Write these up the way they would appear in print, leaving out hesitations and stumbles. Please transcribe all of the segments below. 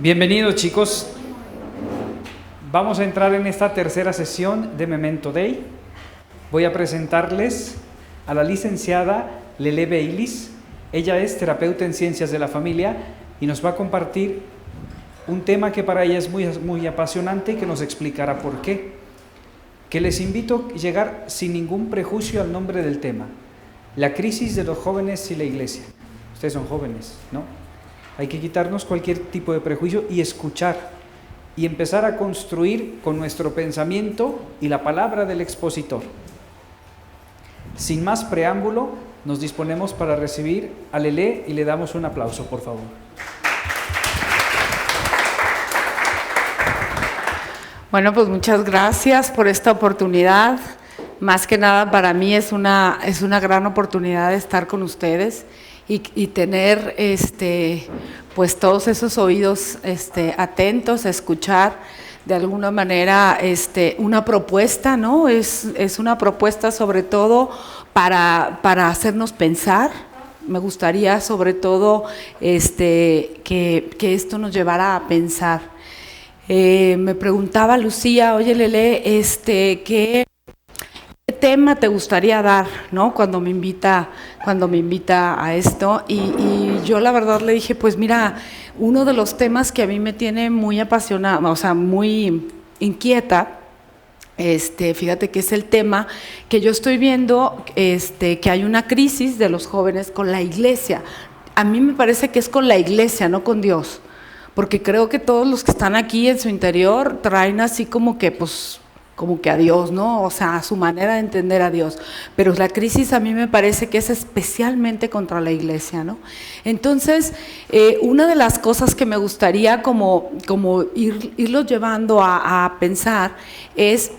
Bienvenidos, chicos. Vamos a entrar en esta tercera sesión de Memento Dei. Voy a presentarles a la licenciada Lele Baylis. Ella es terapeuta en ciencias de la familia y nos va a compartir un tema que para ella es muy apasionante y que nos explicará por qué. Que les invito a llegar sin ningún prejuicio al nombre del tema: la crisis de los jóvenes y la iglesia. Ustedes son jóvenes, ¿no? Hay que quitarnos cualquier tipo de prejuicio y escuchar y empezar a construir con nuestro pensamiento y la palabra del expositor. Sin más preámbulo, nos disponemos para recibir a Lele y le damos un aplauso, por favor. Bueno, pues muchas gracias por esta oportunidad. Más que nada para mí es una gran oportunidad de estar con ustedes y tener pues todos esos oídos atentos a escuchar de alguna manera una propuesta, ¿no? Es una propuesta sobre todo para hacernos pensar. Me gustaría sobre todo que esto nos llevara a pensar. Me preguntaba Lucía, oye Lele, ¿qué tema te gustaría dar, ¿no? Cuando me invita a esto, y yo la verdad le dije, pues mira, uno de los temas que a mí me tiene muy apasionada, o sea, muy inquieta, fíjate que es el tema que yo estoy viendo, que hay una crisis de los jóvenes con la iglesia. A mí me parece que es con la iglesia, no con Dios, porque creo que todos los que están aquí en su interior traen así como que a Dios, ¿no? O sea, a su manera de entender a Dios. Pero la crisis a mí me parece que es especialmente contra la iglesia, ¿no? Entonces, una de las cosas que me gustaría como irlos llevando a pensar es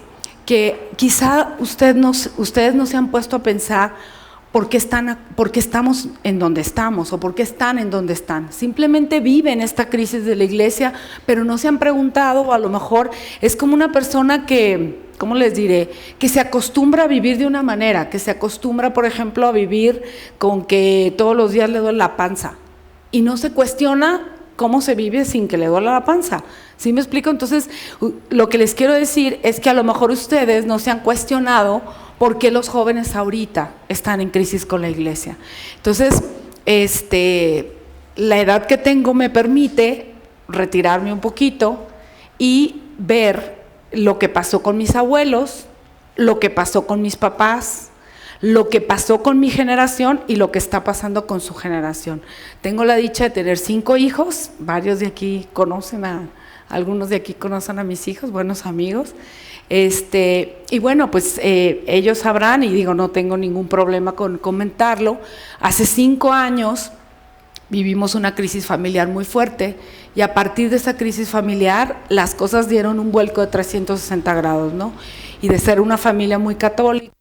que quizá ustedes no se han puesto a pensar ¿por qué estamos en donde estamos o por qué están en donde están? Simplemente viven esta crisis de la iglesia, pero no se han preguntado, o a lo mejor es como una persona que, ¿cómo les diré? Que se acostumbra a vivir de una manera, que se acostumbra, por ejemplo, a vivir con que todos los días le duele la panza y no se cuestiona cómo se vive sin que le duela la panza. ¿Sí me explico? Entonces, lo que les quiero decir es que a lo mejor ustedes no se han cuestionado por qué los jóvenes ahorita están en crisis con la iglesia. Entonces, la edad que tengo me permite retirarme un poquito y ver lo que pasó con mis abuelos, lo que pasó con mis papás, lo que pasó con mi generación y lo que está pasando con su generación. Tengo la dicha de tener 5 hijos, varios de aquí algunos de aquí conocen a mis hijos, buenos amigos. Y bueno, pues ellos sabrán, y digo, no tengo ningún problema con comentarlo. Hace 5 años vivimos una crisis familiar muy fuerte, y a partir de esa crisis familiar las cosas dieron un vuelco de 360 grados, ¿no? Y de ser una familia muy católica,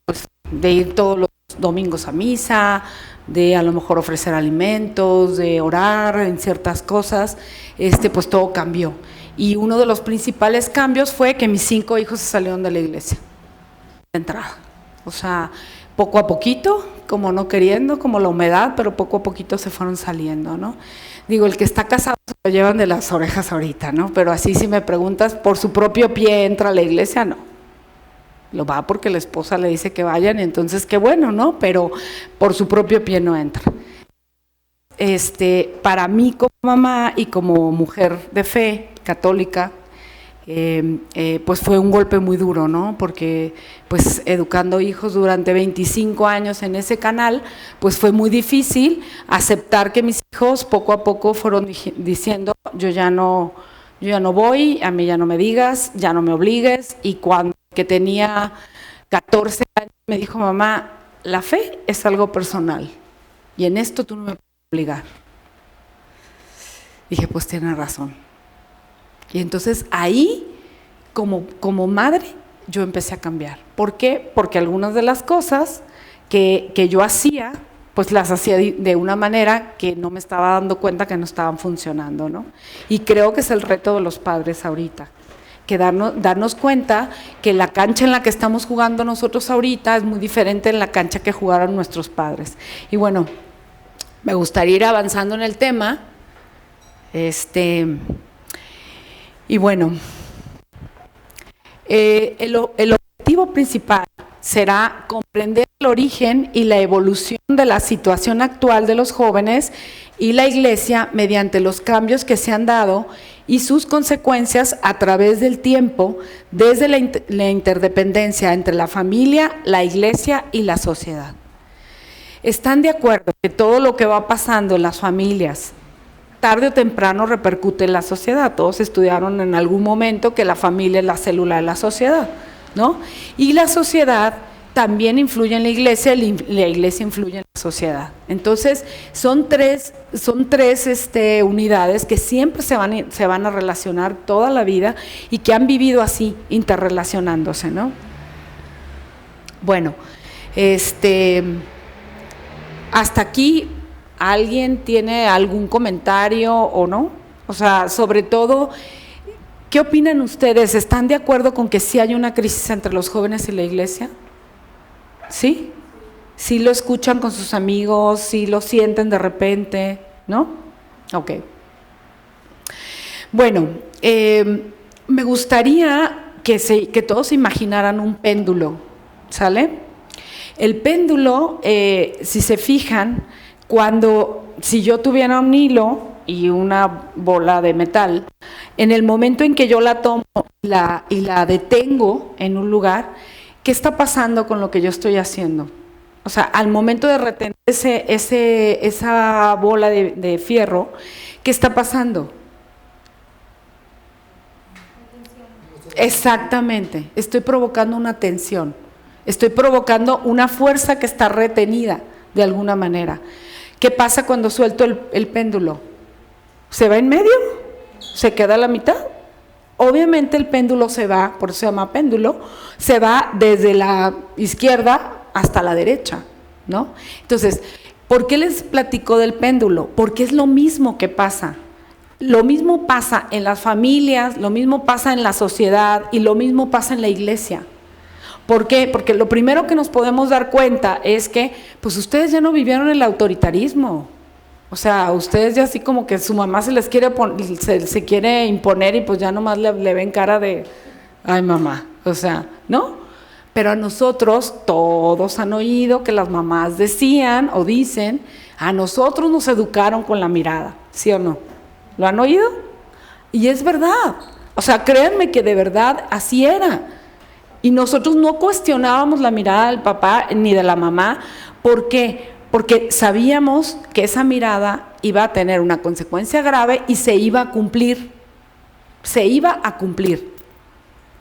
pues, de ir todos los domingos a misa, de a lo mejor ofrecer alimentos, de orar en ciertas cosas, pues todo cambió. Y uno de los principales cambios fue que mis 5 hijos se salieron de la iglesia, de entrada. O sea, poco a poquito, como no queriendo, como la humedad, pero poco a poquito se fueron saliendo, ¿no? Digo, el que está casado se lo llevan de las orejas ahorita, ¿no? Pero así, si me preguntas, ¿por su propio pie entra a la iglesia? No. Lo va porque la esposa le dice que vayan, entonces qué bueno, ¿no? Pero por su propio pie no entra. Para mí como mamá y como mujer de fe católica, pues fue un golpe muy duro, ¿no? Porque pues educando hijos durante 25 años en ese canal, pues fue muy difícil aceptar que mis hijos poco a poco fueron diciendo, yo ya no voy, a mí ya no me digas, ya no me obligues. Y cuando que tenía 14 años me dijo, mamá, la fe es algo personal y en esto tú no me puedes obligar. Dije, pues tiene razón. Y entonces ahí, como madre, yo empecé a cambiar. ¿Por qué? Porque algunas de las cosas que yo hacía, pues las hacía de una manera que no me estaba dando cuenta que no estaban funcionando, ¿no? Y creo que es el reto de los padres ahorita, que darnos cuenta que la cancha en la que estamos jugando nosotros ahorita es muy diferente en la cancha que jugaron nuestros padres. Y bueno, me gustaría ir avanzando en el tema. Y bueno, el objetivo principal será comprender el origen y la evolución de la situación actual de los jóvenes y la Iglesia mediante los cambios que se han dado y sus consecuencias a través del tiempo, desde la interdependencia entre la familia, la Iglesia y la sociedad. ¿Están de acuerdo que todo lo que va pasando en las familias, tarde o temprano repercute en la sociedad? Todos estudiaron en algún momento que la familia es la célula de la sociedad, ¿no? Y la sociedad también influye en la Iglesia y la Iglesia influye en la sociedad. Entonces, son tres unidades que siempre se van a relacionar toda la vida y que han vivido así, interrelacionándose, ¿no? Bueno, hasta aquí, ¿alguien tiene algún comentario o no? O sea, sobre todo, ¿qué opinan ustedes? ¿Están de acuerdo con que sí hay una crisis entre los jóvenes y la Iglesia? ¿Sí? ¿Sí lo escuchan con sus amigos? ¿Sí lo sienten de repente? ¿No? Ok. Bueno, me gustaría que todos se imaginaran un péndulo, ¿sale? El péndulo, si se fijan, si yo tuviera un hilo y una bola de metal, en el momento en que yo la tomo y la detengo en un lugar, ¿qué está pasando con lo que yo estoy haciendo? O sea, al momento de retener esa bola de fierro, ¿qué está pasando? Exactamente, estoy provocando una tensión, estoy provocando una fuerza que está retenida de alguna manera. ¿Qué pasa cuando suelto el péndulo? ¿Se va en medio? ¿Se queda a la mitad? Obviamente el péndulo se va, por eso se llama péndulo, se va desde la izquierda hasta la derecha, ¿no? Entonces, ¿por qué les platico del péndulo? Porque es lo mismo que pasa. Lo mismo pasa en las familias, lo mismo pasa en la sociedad y lo mismo pasa en la Iglesia. ¿Por qué? Porque lo primero que nos podemos dar cuenta es que, pues ustedes ya no vivieron el autoritarismo. O sea, ustedes ya así como que su mamá se les quiere se quiere imponer y pues ya nomás le ven cara de, ay mamá, o sea, ¿no? Pero a nosotros, todos han oído que las mamás decían o dicen, a nosotros nos educaron con la mirada, ¿sí o no? ¿Lo han oído? Y es verdad, o sea, créanme que de verdad así era. Y nosotros no cuestionábamos la mirada del papá ni de la mamá, ¿por qué? Porque sabíamos que esa mirada iba a tener una consecuencia grave y se iba a cumplir,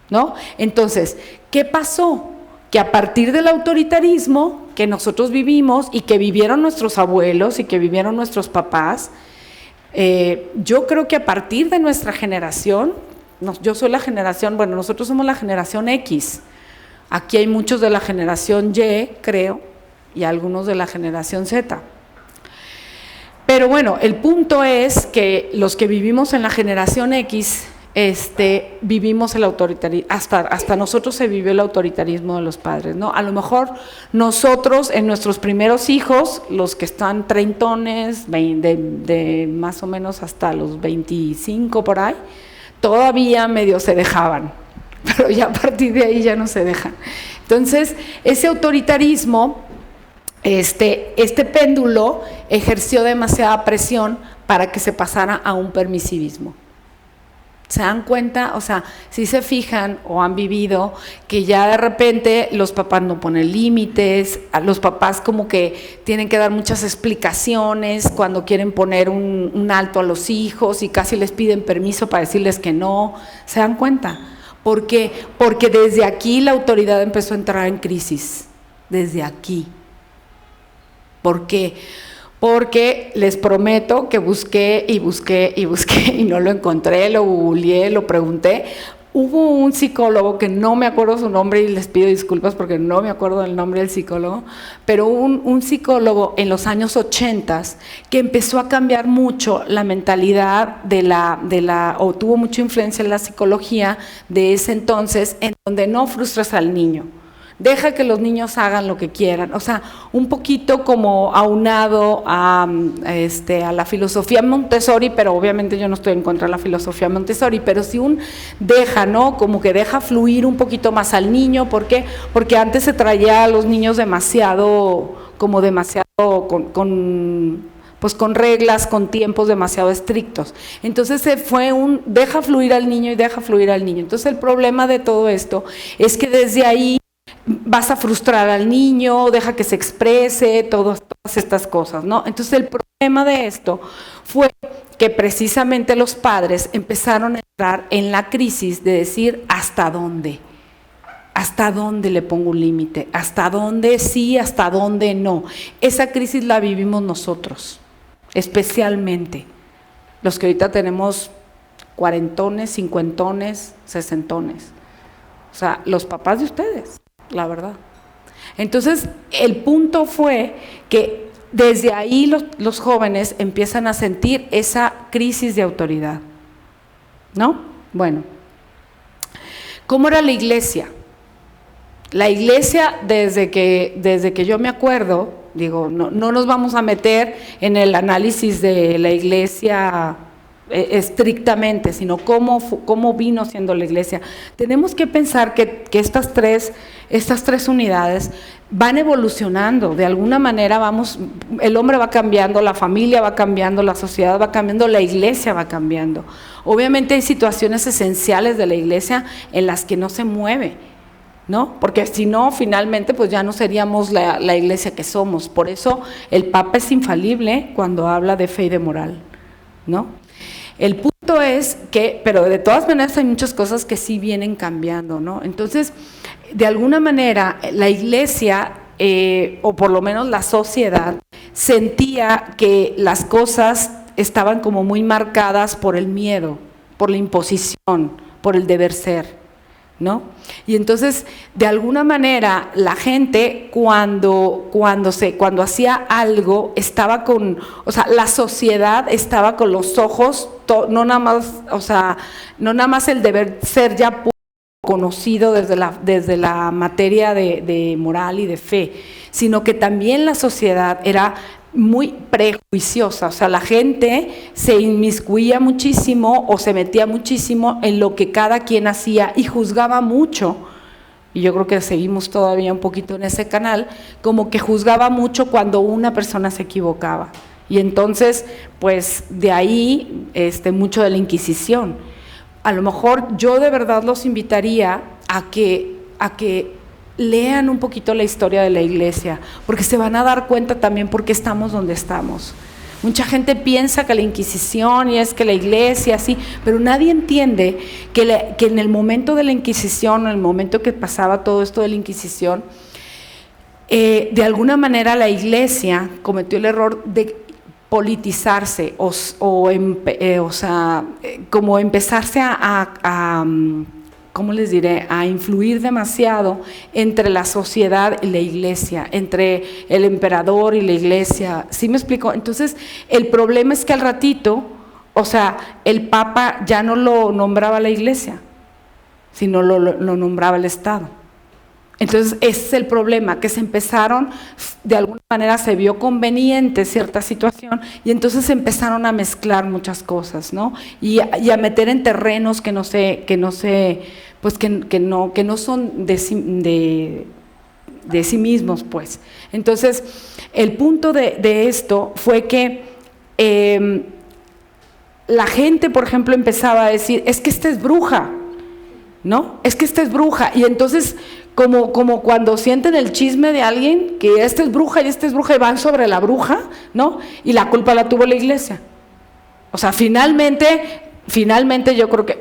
¿no? Entonces, ¿qué pasó? Que a partir del autoritarismo que nosotros vivimos y que vivieron nuestros abuelos y que vivieron nuestros papás, yo creo que a partir de nuestra generación, yo soy la generación, bueno, nosotros somos la generación X, aquí hay muchos de la generación Y, creo, y algunos de la generación Z. Pero bueno, el punto es que los que vivimos en la generación X, vivimos el autoritarismo, hasta nosotros se vivió el autoritarismo de los padres, ¿no? A lo mejor nosotros en nuestros primeros hijos, los que están treintones, de más o menos hasta los 25 por ahí, todavía medio se dejaban, pero ya a partir de ahí ya no se dejan. Entonces, ese autoritarismo, este péndulo ejerció demasiada presión para que se pasara a un permisivismo. ¿Se dan cuenta? O sea, si se fijan o han vivido que ya de repente los papás no ponen límites, los papás como que tienen que dar muchas explicaciones cuando quieren poner un alto a los hijos y casi les piden permiso para decirles que no. ¿Se dan cuenta? ¿Por qué? Porque desde aquí la autoridad empezó a entrar en crisis, desde aquí. ¿Por qué? Porque les prometo que busqué y no lo encontré, lo googleé, lo pregunté. Hubo un psicólogo que no me acuerdo su nombre y les pido disculpas porque no me acuerdo del nombre del psicólogo, pero un psicólogo en los años 80 que empezó a cambiar mucho la mentalidad o tuvo mucha influencia en la psicología de ese entonces, en donde no frustras al niño. deja que los niños hagan lo que quieran, o sea, un poquito como aunado a la filosofía Montessori, pero obviamente yo no estoy en contra de la filosofía Montessori, pero sí deja, ¿no? Como que deja fluir un poquito más al niño. ¿Por qué? Porque antes se traía a los niños demasiado con reglas, con tiempos demasiado estrictos. Entonces se fue deja fluir al niño y deja fluir al niño. Entonces el problema de todo esto es que desde ahí vas a frustrar al niño, deja que se exprese, todas estas cosas, ¿no? Entonces el problema de esto fue que precisamente los padres empezaron a entrar en la crisis de decir ¿hasta dónde? ¿Hasta dónde le pongo un límite? ¿Hasta dónde sí? ¿Hasta dónde no? Esa crisis la vivimos nosotros, especialmente los que ahorita tenemos cuarentones, cincuentones, sesentones. O sea, los papás de ustedes, la verdad. Entonces, el punto fue que desde ahí los jóvenes empiezan a sentir esa crisis de autoridad, ¿no? Bueno, ¿cómo era la iglesia? La iglesia, desde que yo me acuerdo, digo, no nos vamos a meter en el análisis de la iglesia estrictamente, sino cómo vino siendo la iglesia. Tenemos que pensar que estas tres unidades van evolucionando, de alguna manera el hombre va cambiando, la familia va cambiando, la sociedad va cambiando, la iglesia va cambiando. Obviamente hay situaciones esenciales de la iglesia en las que no se mueve, ¿no? Porque si no, finalmente pues ya no seríamos la iglesia que somos. Por eso el Papa es infalible cuando habla de fe y de moral, ¿no? El punto es que, pero de todas maneras hay muchas cosas que sí vienen cambiando, ¿no? Entonces, de alguna manera la iglesia, o por lo menos la sociedad, sentía que las cosas estaban como muy marcadas por el miedo, por la imposición, por el deber ser, ¿no? Y entonces, de alguna manera, la gente cuando hacía algo, estaba la sociedad estaba con los ojos, no nada más el deber ser ya conocido desde la materia de moral y de fe, sino que también la sociedad era muy prejuiciosa, o sea, la gente se inmiscuía muchísimo o se metía muchísimo en lo que cada quien hacía y juzgaba mucho, y yo creo que seguimos todavía un poquito en ese canal, como que juzgaba mucho cuando una persona se equivocaba, y entonces, pues, de ahí mucho de la Inquisición. A lo mejor yo de verdad los invitaría a que lean un poquito la historia de la iglesia, porque se van a dar cuenta también por qué estamos donde estamos. Mucha gente piensa que la Inquisición y es que la iglesia, así, pero nadie entiende que en el momento de la Inquisición, en el momento que pasaba todo esto de la Inquisición, de alguna manera la iglesia cometió el error de politizarse como empezarse ¿cómo les diré?, a influir demasiado entre la sociedad y la iglesia, entre el emperador y la iglesia. ¿Sí me explico? Entonces, el problema es que al ratito, el Papa ya no lo nombraba la iglesia, sino lo nombraba el Estado. Entonces, ese es el problema, que de alguna manera se vio conveniente cierta situación y entonces se empezaron a mezclar muchas cosas, ¿no? Y a meter en terrenos que no son de sí mismos, pues. Entonces, el punto de esto fue que la gente, por ejemplo, empezaba a decir, es que esta es bruja, ¿no? Es que esta es bruja, y entonces como cuando sienten el chisme de alguien, que esta es bruja y esta es bruja, y van sobre la bruja, ¿no? Y la culpa la tuvo la iglesia. O sea, finalmente yo creo que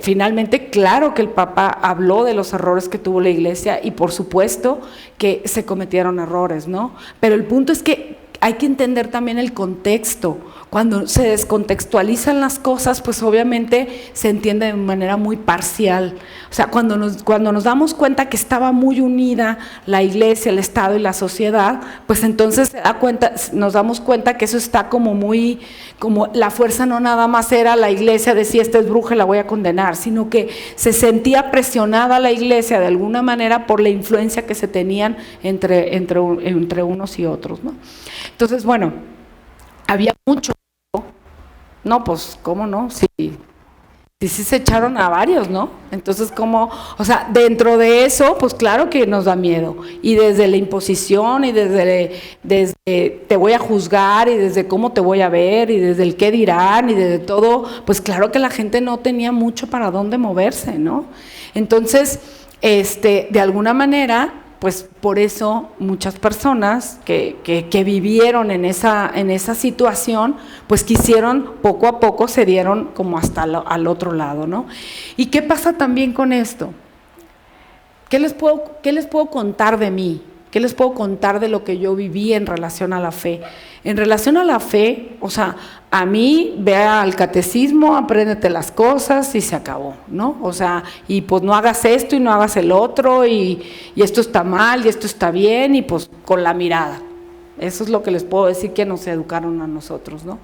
claro que el Papa habló de los errores que tuvo la iglesia y por supuesto que se cometieron errores, ¿no? Pero el punto es que hay que entender también el contexto. cuando se descontextualizan las cosas, pues obviamente se entiende de manera muy parcial. O sea, cuando nos damos cuenta que estaba muy unida la iglesia, el Estado y la sociedad, pues entonces nos damos cuenta que eso está como la fuerza no nada más era la iglesia decía esta es bruja y la voy a condenar, sino que se sentía presionada la iglesia de alguna manera por la influencia que se tenían entre unos y otros, ¿no? Entonces, bueno, había mucho, no, pues, ¿cómo no? Sí se echaron a varios, ¿no? Entonces, o sea, dentro de eso, pues claro que nos da miedo. Y desde la imposición, y desde te voy a juzgar, y desde cómo te voy a ver, y desde el qué dirán, y desde todo, pues claro que la gente no tenía mucho para dónde moverse, ¿no? Entonces, de alguna manera, pues por eso muchas personas que vivieron en esa situación, pues quisieron, poco a poco se dieron como hasta al otro lado, ¿no? ¿Y qué pasa también con esto? ¿Qué les puedo contar de mí? ¿Qué les puedo contar de lo que yo viví en relación a la fe? En relación a la fe, o sea, a mí, ve al catecismo, apréndete las cosas y se acabó, ¿no? O sea, y pues no hagas esto y no hagas el otro y esto está mal y esto está bien y pues con la mirada. Eso es lo que les puedo decir que nos educaron a nosotros, ¿no?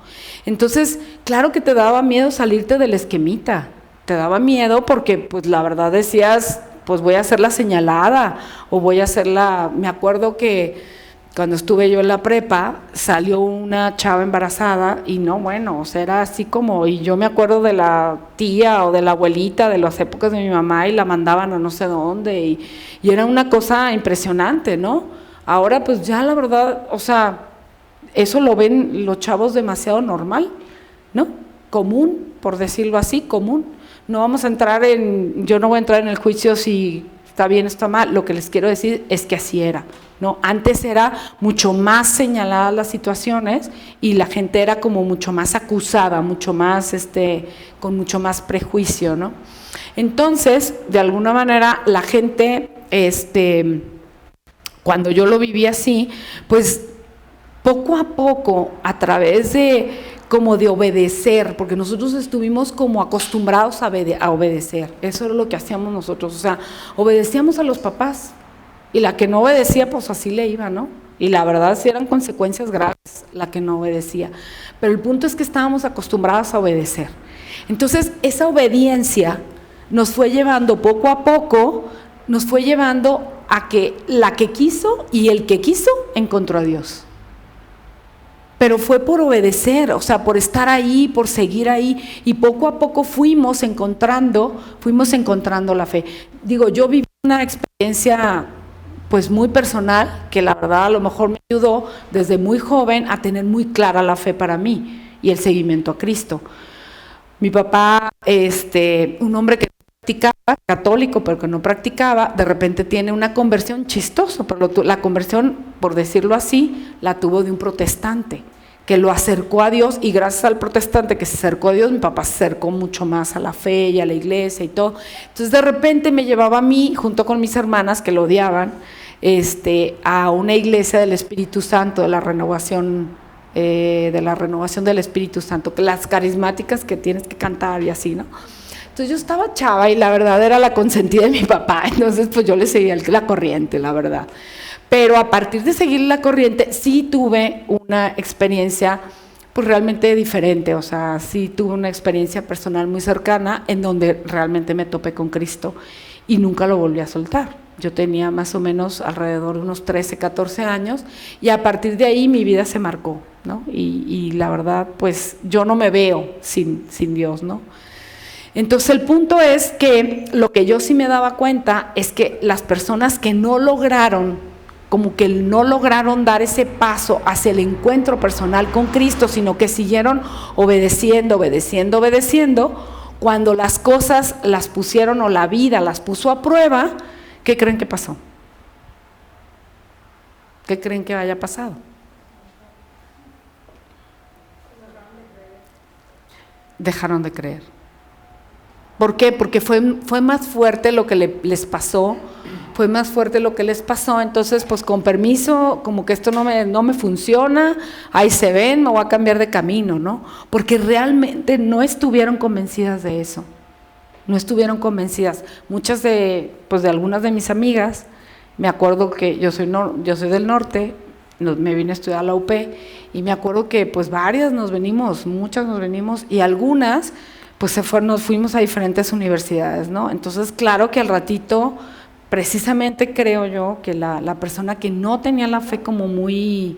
Entonces, claro que te daba miedo salirte del esquemita, te daba miedo porque pues la verdad decías, pues voy a hacer la señalada o voy a hacer me acuerdo que cuando estuve yo en la prepa salió una chava embarazada y no, bueno, o sea, era así como, y yo me acuerdo de la tía o de la abuelita de las épocas de mi mamá y la mandaban a no sé dónde y era una cosa impresionante, ¿no? Ahora pues ya la verdad, o sea, eso lo ven los chavos demasiado normal, ¿no? Común, por decirlo así, común. No vamos a yo no voy a entrar en el juicio si está bien o está mal, lo que les quiero decir es que así era, ¿no? Antes era mucho más señaladas las situaciones y la gente era como mucho más acusada, mucho más, con mucho más prejuicio, ¿no? Entonces, de alguna manera, la gente, cuando yo lo viví así, pues poco a poco, a través de obedecer, porque nosotros estuvimos como acostumbrados a obedecer, eso era lo que hacíamos nosotros, o sea, obedecíamos a los papás, y la que no obedecía, pues así le iba, ¿no? Y la verdad sí eran consecuencias graves la que no obedecía, pero el punto es que estábamos acostumbrados a obedecer. Entonces, esa obediencia nos fue llevando poco a poco, nos fue llevando a que la que quiso y el que quiso encontró a Dios. Pero fue por obedecer, o sea, por estar ahí, por seguir ahí, y poco a poco fuimos encontrando la fe. Digo, yo viví una experiencia pues muy personal, que la verdad a lo mejor me ayudó desde muy joven a tener muy clara la fe para mí y el seguimiento a Cristo. Mi papá, un hombre que practicaba, católico, pero que no practicaba, de repente tiene una conversión chistosa, pero la conversión, por decirlo así, la tuvo de un protestante, que lo acercó a Dios, y gracias al protestante que se acercó a Dios, mi papá se acercó mucho más a la fe y a la iglesia y todo. Entonces de repente me llevaba a mí, junto con mis hermanas que lo odiaban, a una iglesia del Espíritu Santo, de la renovación del Espíritu Santo, que las carismáticas que tienes que cantar y así, ¿no? Entonces yo estaba chava y la verdad era la consentida de mi papá, entonces pues yo le seguía la corriente, la verdad. Pero a partir de seguir la corriente sí tuve una experiencia pues realmente diferente, o sea, sí tuve una experiencia personal muy cercana en donde realmente me topé con Cristo y nunca lo volví a soltar. Yo tenía más o menos alrededor de unos 13, 14 años y a partir de ahí mi vida se marcó, ¿no? Y la verdad pues yo no me veo sin Dios, ¿no? Entonces el punto es que lo que yo sí me daba cuenta es que las personas que no lograron dar ese paso hacia el encuentro personal con Cristo, sino que siguieron obedeciendo, cuando las cosas las pusieron o la vida las puso a prueba, ¿qué creen que pasó? ¿Qué creen que haya pasado? Dejaron de creer. ¿Por qué? Porque fue más fuerte lo que les pasó fue más fuerte lo que les pasó, entonces pues con permiso, como que esto no me funciona, ahí se ven, me voy a cambiar de camino, ¿no? Porque realmente no estuvieron convencidas de eso, no estuvieron convencidas. Muchas de algunas de mis amigas, me acuerdo que yo soy del norte, me vine a estudiar a la UP, y me acuerdo que pues muchas nos venimos, y algunas pues nos fuimos a diferentes universidades, ¿no? Entonces, claro que al ratito, precisamente creo yo que la persona que no tenía la fe como muy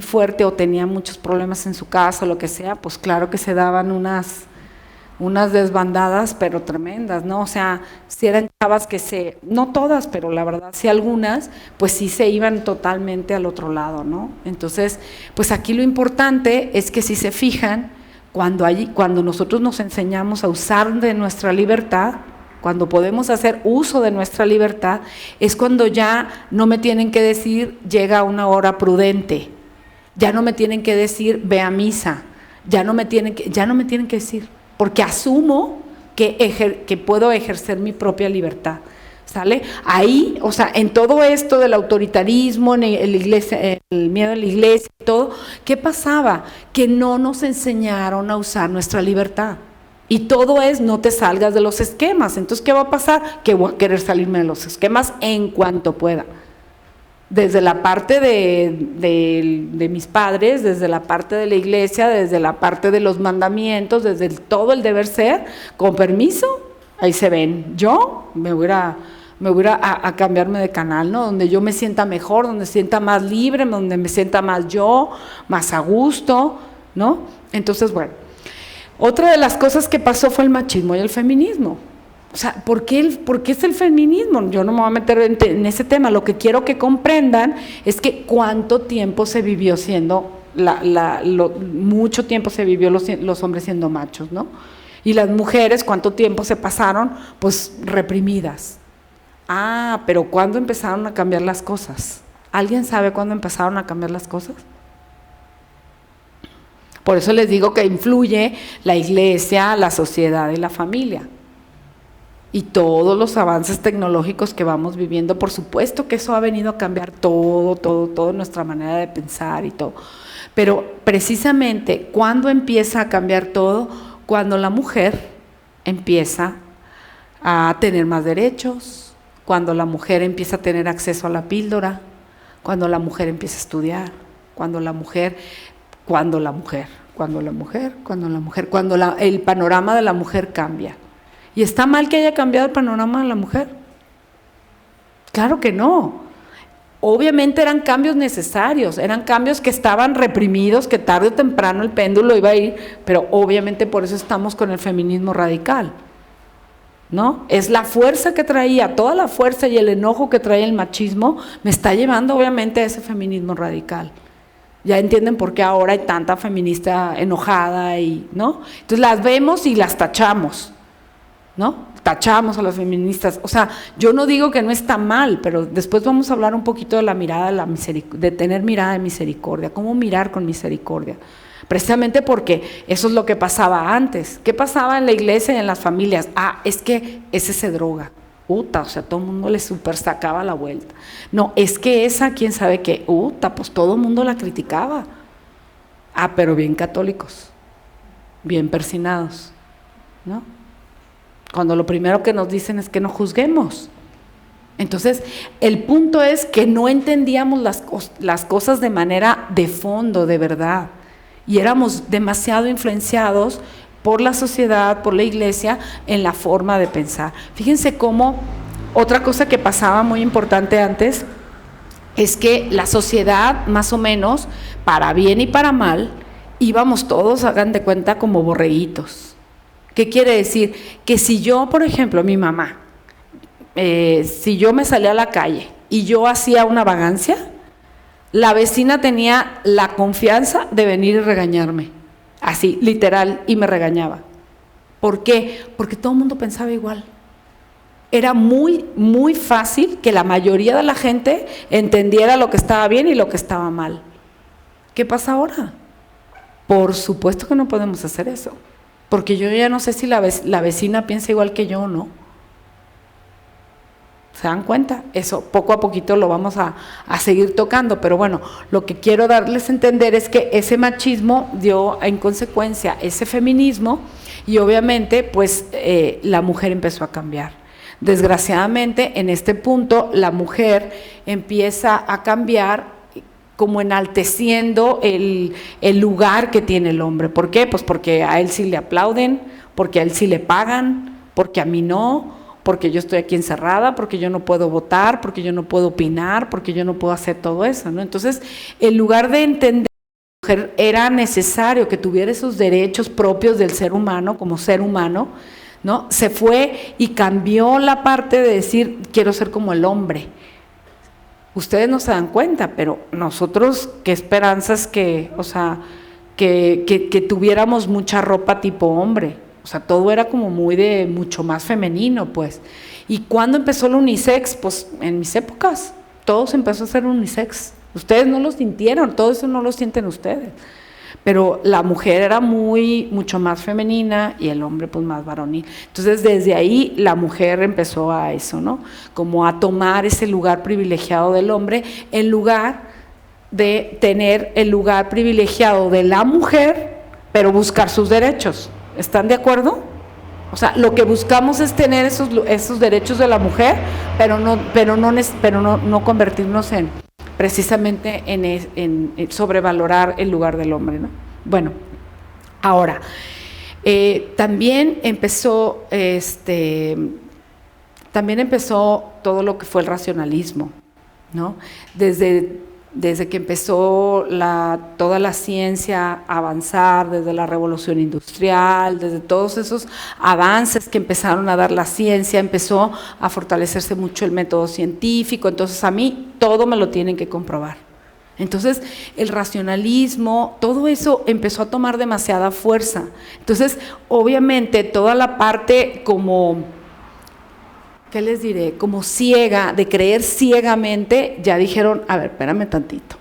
fuerte, o tenía muchos problemas en su casa o lo que sea, pues claro que se daban unas desbandadas, pero tremendas, ¿no? O sea, si eran chavas no todas, pero la verdad sí algunas, pues sí se iban totalmente al otro lado, ¿no? Entonces, pues aquí lo importante es que si se fijan, cuando nosotros nos enseñamos a usar de nuestra libertad, cuando podemos hacer uso de nuestra libertad, es cuando ya no me tienen que decir llega a una hora prudente, ya no me tienen que decir ve a misa, ya no me tienen que decir, porque asumo que puedo ejercer mi propia libertad, ¿sale? Ahí, o sea, en todo esto del autoritarismo, en la iglesia, el miedo a la iglesia y todo, ¿qué pasaba? Que no nos enseñaron a usar nuestra libertad. Y todo es, no te salgas de los esquemas. Entonces, ¿qué va a pasar? Que voy a querer salirme de los esquemas en cuanto pueda. Desde la parte de mis padres, desde la parte de la iglesia, desde la parte de los mandamientos, desde todo el deber ser, con permiso, ahí se ven. Yo me voy a cambiarme de canal, ¿no? Donde yo me sienta mejor, donde me sienta más libre, donde me sienta más yo, más a gusto, ¿no? Entonces, bueno, otra de las cosas que pasó fue el machismo y el feminismo. O sea, ¿por qué es el feminismo? Yo no me voy a meter en ese tema. Lo que quiero que comprendan es que cuánto tiempo se vivió siendo, mucho tiempo se vivió los hombres siendo machos, ¿no? Y las mujeres, ¿cuánto tiempo se pasaron? Pues reprimidas. Ah, pero ¿cuándo empezaron a cambiar las cosas? ¿Alguien sabe cuándo empezaron a cambiar las cosas? Por eso les digo que influye la iglesia, la sociedad y la familia. Y todos los avances tecnológicos que vamos viviendo, por supuesto que eso ha venido a cambiar todo nuestra manera de pensar y todo. Pero precisamente, ¿cuándo empieza a cambiar todo? Cuando la mujer empieza a tener más derechos, cuando la mujer empieza a tener acceso a la píldora, cuando la mujer empieza a estudiar, cuando el panorama de la mujer cambia. ¿Y está mal que haya cambiado el panorama de la mujer? Claro que no. Obviamente eran cambios necesarios, eran cambios que estaban reprimidos, que tarde o temprano el péndulo iba a ir, pero obviamente por eso estamos con el feminismo radical, ¿no? Es la fuerza que traía, toda la fuerza y el enojo que traía el machismo, me está llevando obviamente a ese feminismo radical. Ya entienden por qué ahora hay tanta feminista enojada, ¿no? Entonces las vemos y las tachamos, ¿no? Tachamos a las feministas. O sea, yo no digo que no está mal, pero después vamos a hablar un poquito de la mirada de tener mirada de misericordia, cómo mirar con misericordia. Precisamente porque eso es lo que pasaba antes. ¿Qué pasaba en la iglesia y en las familias? Ah, es que ese se droga. O sea, todo el mundo le super sacaba la vuelta. No, es que esa, quién sabe qué, pues todo el mundo la criticaba. Ah, pero bien católicos, bien persinados, ¿no? Cuando lo primero que nos dicen es que no juzguemos. Entonces, el punto es que no entendíamos las cosas de manera de fondo, de verdad. Y éramos demasiado influenciados por la sociedad, por la iglesia, en la forma de pensar. Fíjense cómo otra cosa que pasaba muy importante antes es que la sociedad, más o menos, para bien y para mal, íbamos todos, hagan de cuenta, como borreguitos. ¿Qué quiere decir? Que si yo, por ejemplo, mi mamá, si yo me salía a la calle y yo hacía una vagancia, la vecina tenía la confianza de venir y regañarme, así, literal, y me regañaba. ¿Por qué? Porque todo el mundo pensaba igual. Era muy, muy fácil que la mayoría de la gente entendiera lo que estaba bien y lo que estaba mal. ¿Qué pasa ahora? Por supuesto que no podemos hacer eso, porque yo ya no sé si la vecina piensa igual que yo o no. ¿Se dan cuenta? Eso poco a poquito lo vamos a seguir tocando, pero bueno, lo que quiero darles a entender es que ese machismo dio en consecuencia ese feminismo y obviamente pues la mujer empezó a cambiar. Desgraciadamente en este punto la mujer empieza a cambiar como enalteciendo el lugar que tiene el hombre. ¿Por qué? Pues porque a él sí le aplauden, porque a él sí le pagan, porque a mí no, porque yo estoy aquí encerrada, porque yo no puedo votar, porque yo no puedo opinar, porque yo no puedo hacer todo eso, ¿no? Entonces, en lugar de entender que la mujer era necesario que tuviera esos derechos propios del ser humano, como ser humano, ¿no? Se fue y cambió la parte de decir, quiero ser como el hombre. Ustedes no se dan cuenta, pero nosotros, qué esperanzas que, o sea, que tuviéramos mucha ropa tipo hombre. O sea, todo era como mucho más femenino, pues. ¿Y cuándo empezó el unisex? Pues en mis épocas, todo se empezó a hacer unisex. Ustedes no lo sintieron, todo eso no lo sienten ustedes. Pero la mujer era mucho más femenina y el hombre pues más varonil. Entonces desde ahí la mujer empezó a eso, ¿no? Como a tomar ese lugar privilegiado del hombre en lugar de tener el lugar privilegiado de la mujer, pero buscar sus derechos. ¿Están de acuerdo? O sea, lo que buscamos es tener esos derechos de la mujer, pero no convertirnos en precisamente en sobrevalorar el lugar del hombre, ¿no? Bueno, ahora, también empezó todo lo que fue el racionalismo, ¿no? Desde que empezó toda la ciencia a avanzar, desde la revolución industrial, desde todos esos avances que empezaron a dar la ciencia, empezó a fortalecerse mucho el método científico, entonces a mí todo me lo tienen que comprobar. Entonces el racionalismo, todo eso empezó a tomar demasiada fuerza. Entonces obviamente toda la parte como, ¿qué les diré? Como ciega, de creer ciegamente, ya dijeron, a ver, espérame tantito,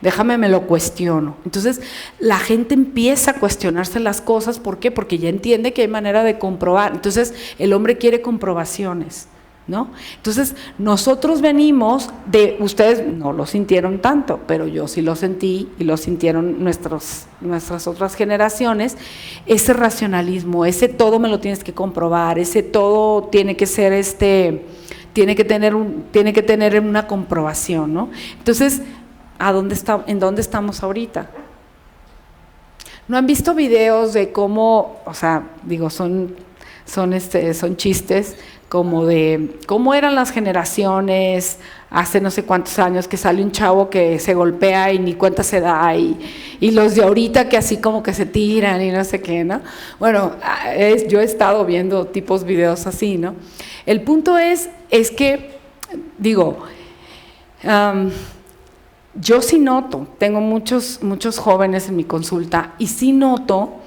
déjame me lo cuestiono. Entonces la gente empieza a cuestionarse las cosas, ¿por qué? Porque ya entiende que hay manera de comprobar. Entonces el hombre quiere comprobaciones, ¿no? Entonces nosotros venimos ustedes no lo sintieron tanto, pero yo sí lo sentí y lo sintieron nuestras otras generaciones, ese racionalismo, ese todo me lo tienes que comprobar, ese todo tiene que ser tiene que tener una comprobación, ¿no? Entonces, ¿en dónde estamos ahorita? ¿No han visto videos de cómo, o sea, digo, son chistes, como de cómo eran las generaciones hace no sé cuántos años, que sale un chavo que se golpea y ni cuenta se da, y los de ahorita que así como que se tiran y no sé qué, ¿no? Bueno, yo he estado viendo tipos videos así, ¿no? El punto es que, digo, yo sí noto, tengo muchos jóvenes en mi consulta y sí noto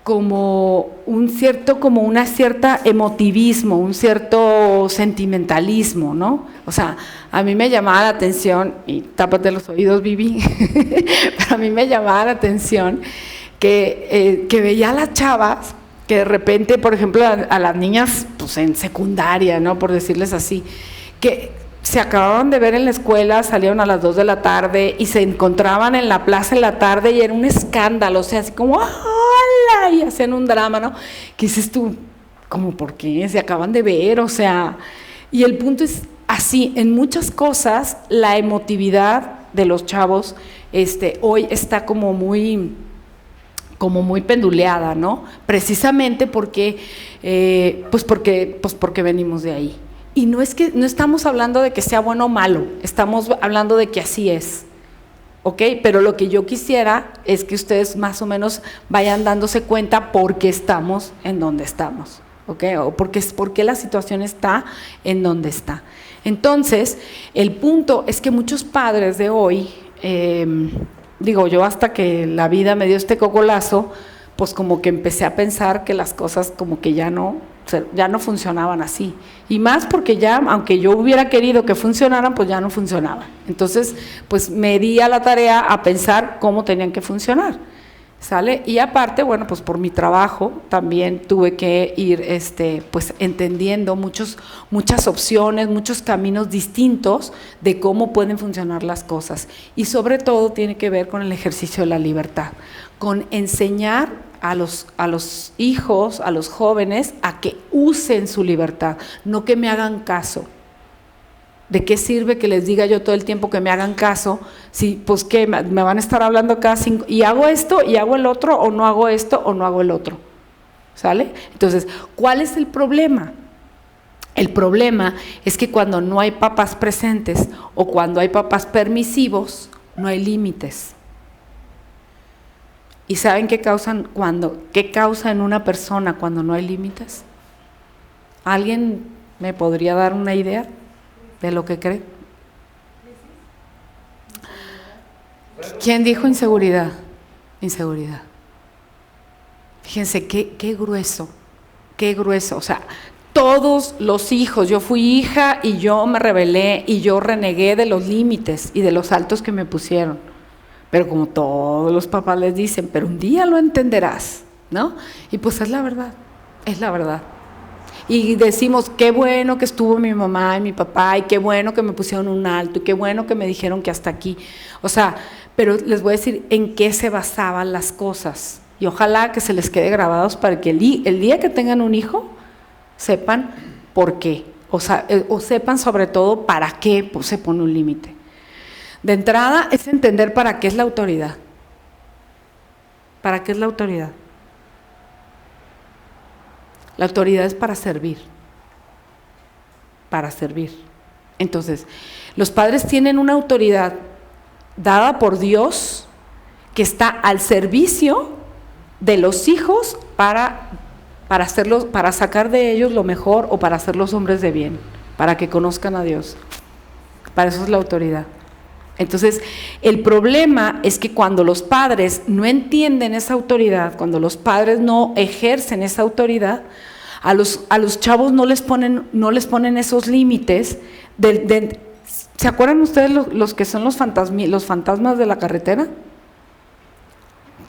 como una cierta emotivismo, un cierto sentimentalismo, ¿no? O sea, a mí me llamaba la atención, y tápate los oídos, Vivi, pero a mí me llamaba la atención que veía a las chavas que de repente, por ejemplo, a las niñas pues en secundaria, ¿no? Por decirles así, que se acababan de ver en la escuela, salieron a las 2 de la tarde y se encontraban en la plaza en la tarde y era un escándalo, o sea, así como ¡hola! Y hacían un drama, ¿no? ¿Qué dices tú? ¿Cómo por qué? Se acaban de ver, o sea, y el punto es así, en muchas cosas la emotividad de los chavos hoy está como muy penduleada, ¿no? Precisamente porque venimos de ahí. Y no estamos hablando de que sea bueno o malo, estamos hablando de que así es, ¿ok? Pero lo que yo quisiera es que ustedes más o menos vayan dándose cuenta por qué estamos en donde estamos, ¿ok? O por qué la situación está en donde está. Entonces, el punto es que muchos padres de hoy, digo yo hasta que la vida me dio este cocolazo, pues como que empecé a pensar que las cosas como que ya no funcionaban así, y más porque ya, aunque yo hubiera querido que funcionaran, pues ya no funcionaban. Entonces, pues me di a la tarea a pensar cómo tenían que funcionar. ¿Sale? Y aparte, bueno, pues por mi trabajo también tuve que ir pues entendiendo muchas opciones, muchos caminos distintos de cómo pueden funcionar las cosas. Y sobre todo tiene que ver con el ejercicio de la libertad, con enseñar a los hijos, a los jóvenes, a que usen su libertad, no que me hagan caso. ¿De qué sirve que les diga yo todo el tiempo que me hagan caso? Si, pues, ¿qué? Me van a estar hablando cada 5, y hago esto, y hago el otro, o no hago esto, o no hago el otro. ¿Sale? Entonces, ¿cuál es el problema? El problema es que cuando no hay papás presentes, o cuando hay papás permisivos, no hay límites. ¿Y saben qué causa en una persona cuando no hay límites? ¿Alguien me podría dar una idea de lo que cree? ¿Quién dijo inseguridad? Inseguridad. Fíjense qué grueso, o sea, todos los hijos, yo fui hija y yo me rebelé y yo renegué de los límites y de los altos que me pusieron, pero como todos los papás les dicen, pero un día lo entenderás, ¿no? Y pues es la verdad. Y decimos, qué bueno que estuvo mi mamá y mi papá, y qué bueno que me pusieron un alto, y qué bueno que me dijeron que hasta aquí. O sea, pero les voy a decir en qué se basaban las cosas. Y ojalá que se les quede grabados para que el día que tengan un hijo, sepan por qué. O sepan sobre todo para qué pues, se pone un límite. De entrada es entender para qué es la autoridad. ¿Para qué es la autoridad? La autoridad es para servir. Entonces, los padres tienen una autoridad dada por Dios que está al servicio de los hijos para sacar de ellos lo mejor o para hacerlos hombres de bien, para que conozcan a Dios. Para eso es la autoridad. Entonces, el problema es que cuando los padres no entienden esa autoridad, cuando los padres no ejercen esa autoridad, a los chavos no les ponen esos límites. ¿Se acuerdan ustedes los que son los fantasmas de la carretera?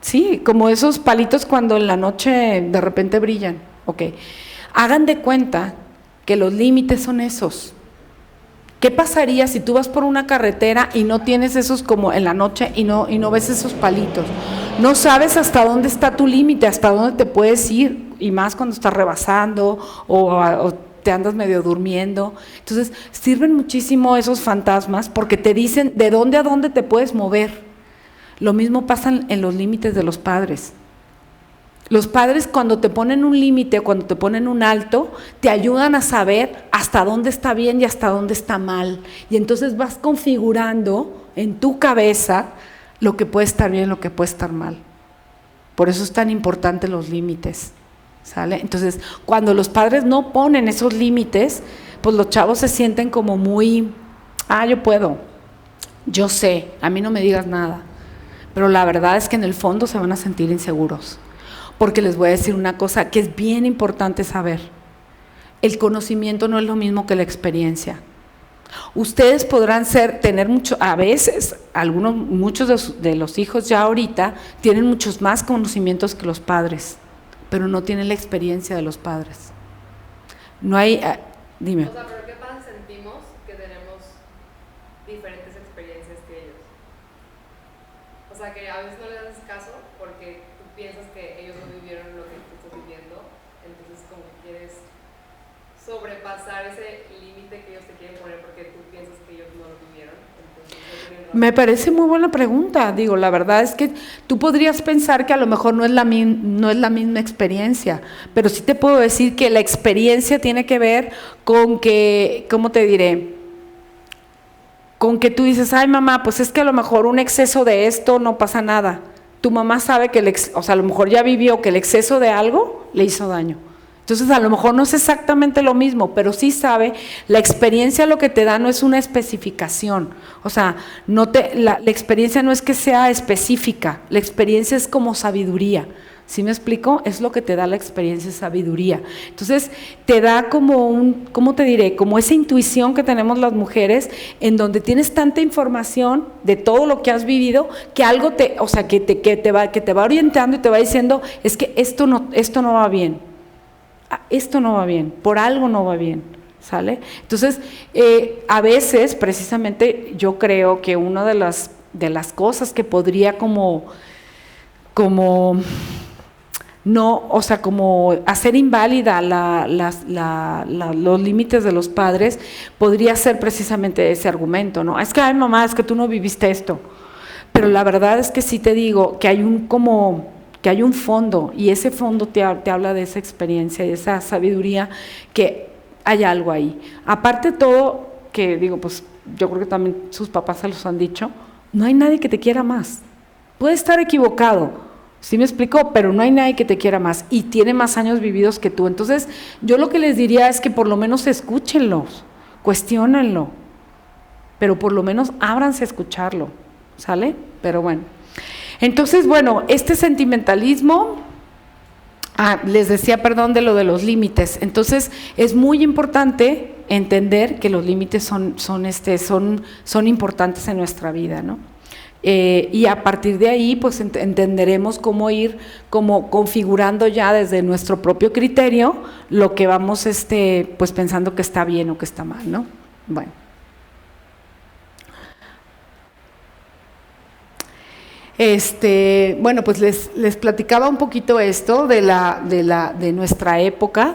Sí, como esos palitos cuando en la noche de repente brillan. Ok, hagan de cuenta que los límites son esos. ¿Qué pasaría si tú vas por una carretera y no tienes esos como en la noche y no ves esos palitos? No sabes hasta dónde está tu límite, hasta dónde te puedes ir, y más cuando estás rebasando o te andas medio durmiendo. Entonces, sirven muchísimo esos fantasmas porque te dicen de dónde a dónde te puedes mover. Lo mismo pasa en los límites de los padres. Los padres cuando te ponen un límite, cuando te ponen un alto, te ayudan a saber hasta dónde está bien y hasta dónde está mal. Y entonces vas configurando en tu cabeza lo que puede estar bien, lo que puede estar mal. Por eso es tan importante los límites, ¿sale? Entonces, cuando los padres no ponen esos límites, pues los chavos se sienten como muy, yo puedo, yo sé, a mí no me digas nada. Pero la verdad es que en el fondo se van a sentir inseguros. Porque les voy a decir una cosa que es bien importante saber. El conocimiento no es lo mismo que la experiencia. Ustedes podrán tener mucho, a veces, muchos de los hijos ya ahorita tienen muchos más conocimientos que los padres, pero no tienen la experiencia de los padres. No hay, dime. O sea, ¿pero qué pasa? Sentimos que tenemos diferentes experiencias que ellos. O sea, que a veces no les haces caso porque tú piensas que ellos no vivieron lo que tú estás viviendo, entonces como que quieres sobrepasar ese límite que ellos te quieren poner porque tú piensas que ellos no lo vivieron. Me parece muy buena pregunta. Digo, la verdad es que tú podrías pensar que a lo mejor no es la misma experiencia, pero sí te puedo decir que la experiencia tiene que ver con que, ¿cómo te diré? Con que tú dices, ay mamá, pues es que a lo mejor un exceso de esto no pasa nada. Tu mamá sabe que a lo mejor ya vivió que el exceso de algo le hizo daño. Entonces a lo mejor no es exactamente lo mismo, pero sí sabe, la experiencia lo que te da no es una especificación. O sea, la experiencia no es que sea específica, la experiencia es como sabiduría, ¿Sí me explico? Es lo que te da la experiencia y sabiduría. Entonces, te da como ¿cómo te diré? Como esa intuición que tenemos las mujeres, en donde tienes tanta información de todo lo que has vivido, que algo que te va orientando y te va diciendo, es que esto no va bien. Esto no va bien, por algo no va bien, ¿sale? Entonces, a veces, precisamente, yo creo que una de las cosas que podría como no, o sea, como hacer inválida los límites de los padres, podría ser precisamente ese argumento, ¿no? Es que, ay mamá, es que tú no viviste esto. Pero la verdad es que sí te digo que hay un fondo, y ese fondo te habla de esa experiencia y de esa sabiduría, que hay algo ahí. Aparte de todo, que digo, pues yo creo que también sus papás se los han dicho, no hay nadie que te quiera más. Puede estar equivocado, ¿sí me explicó? Pero no hay nadie que te quiera más y tiene más años vividos que tú. Entonces, yo lo que les diría es que por lo menos escúchenlos, cuestiónenlo, pero por lo menos ábranse a escucharlo, ¿sale? Pero bueno. Entonces, bueno, este sentimentalismo, les decía, perdón, de lo de los límites. Entonces, es muy importante entender que los límites son importantes en nuestra vida, ¿no? Y a partir de ahí, pues entenderemos cómo ir como configurando ya desde nuestro propio criterio lo que vamos pues pensando que está bien o que está mal, ¿no? Bueno. Bueno, pues les platicaba un poquito esto de nuestra época,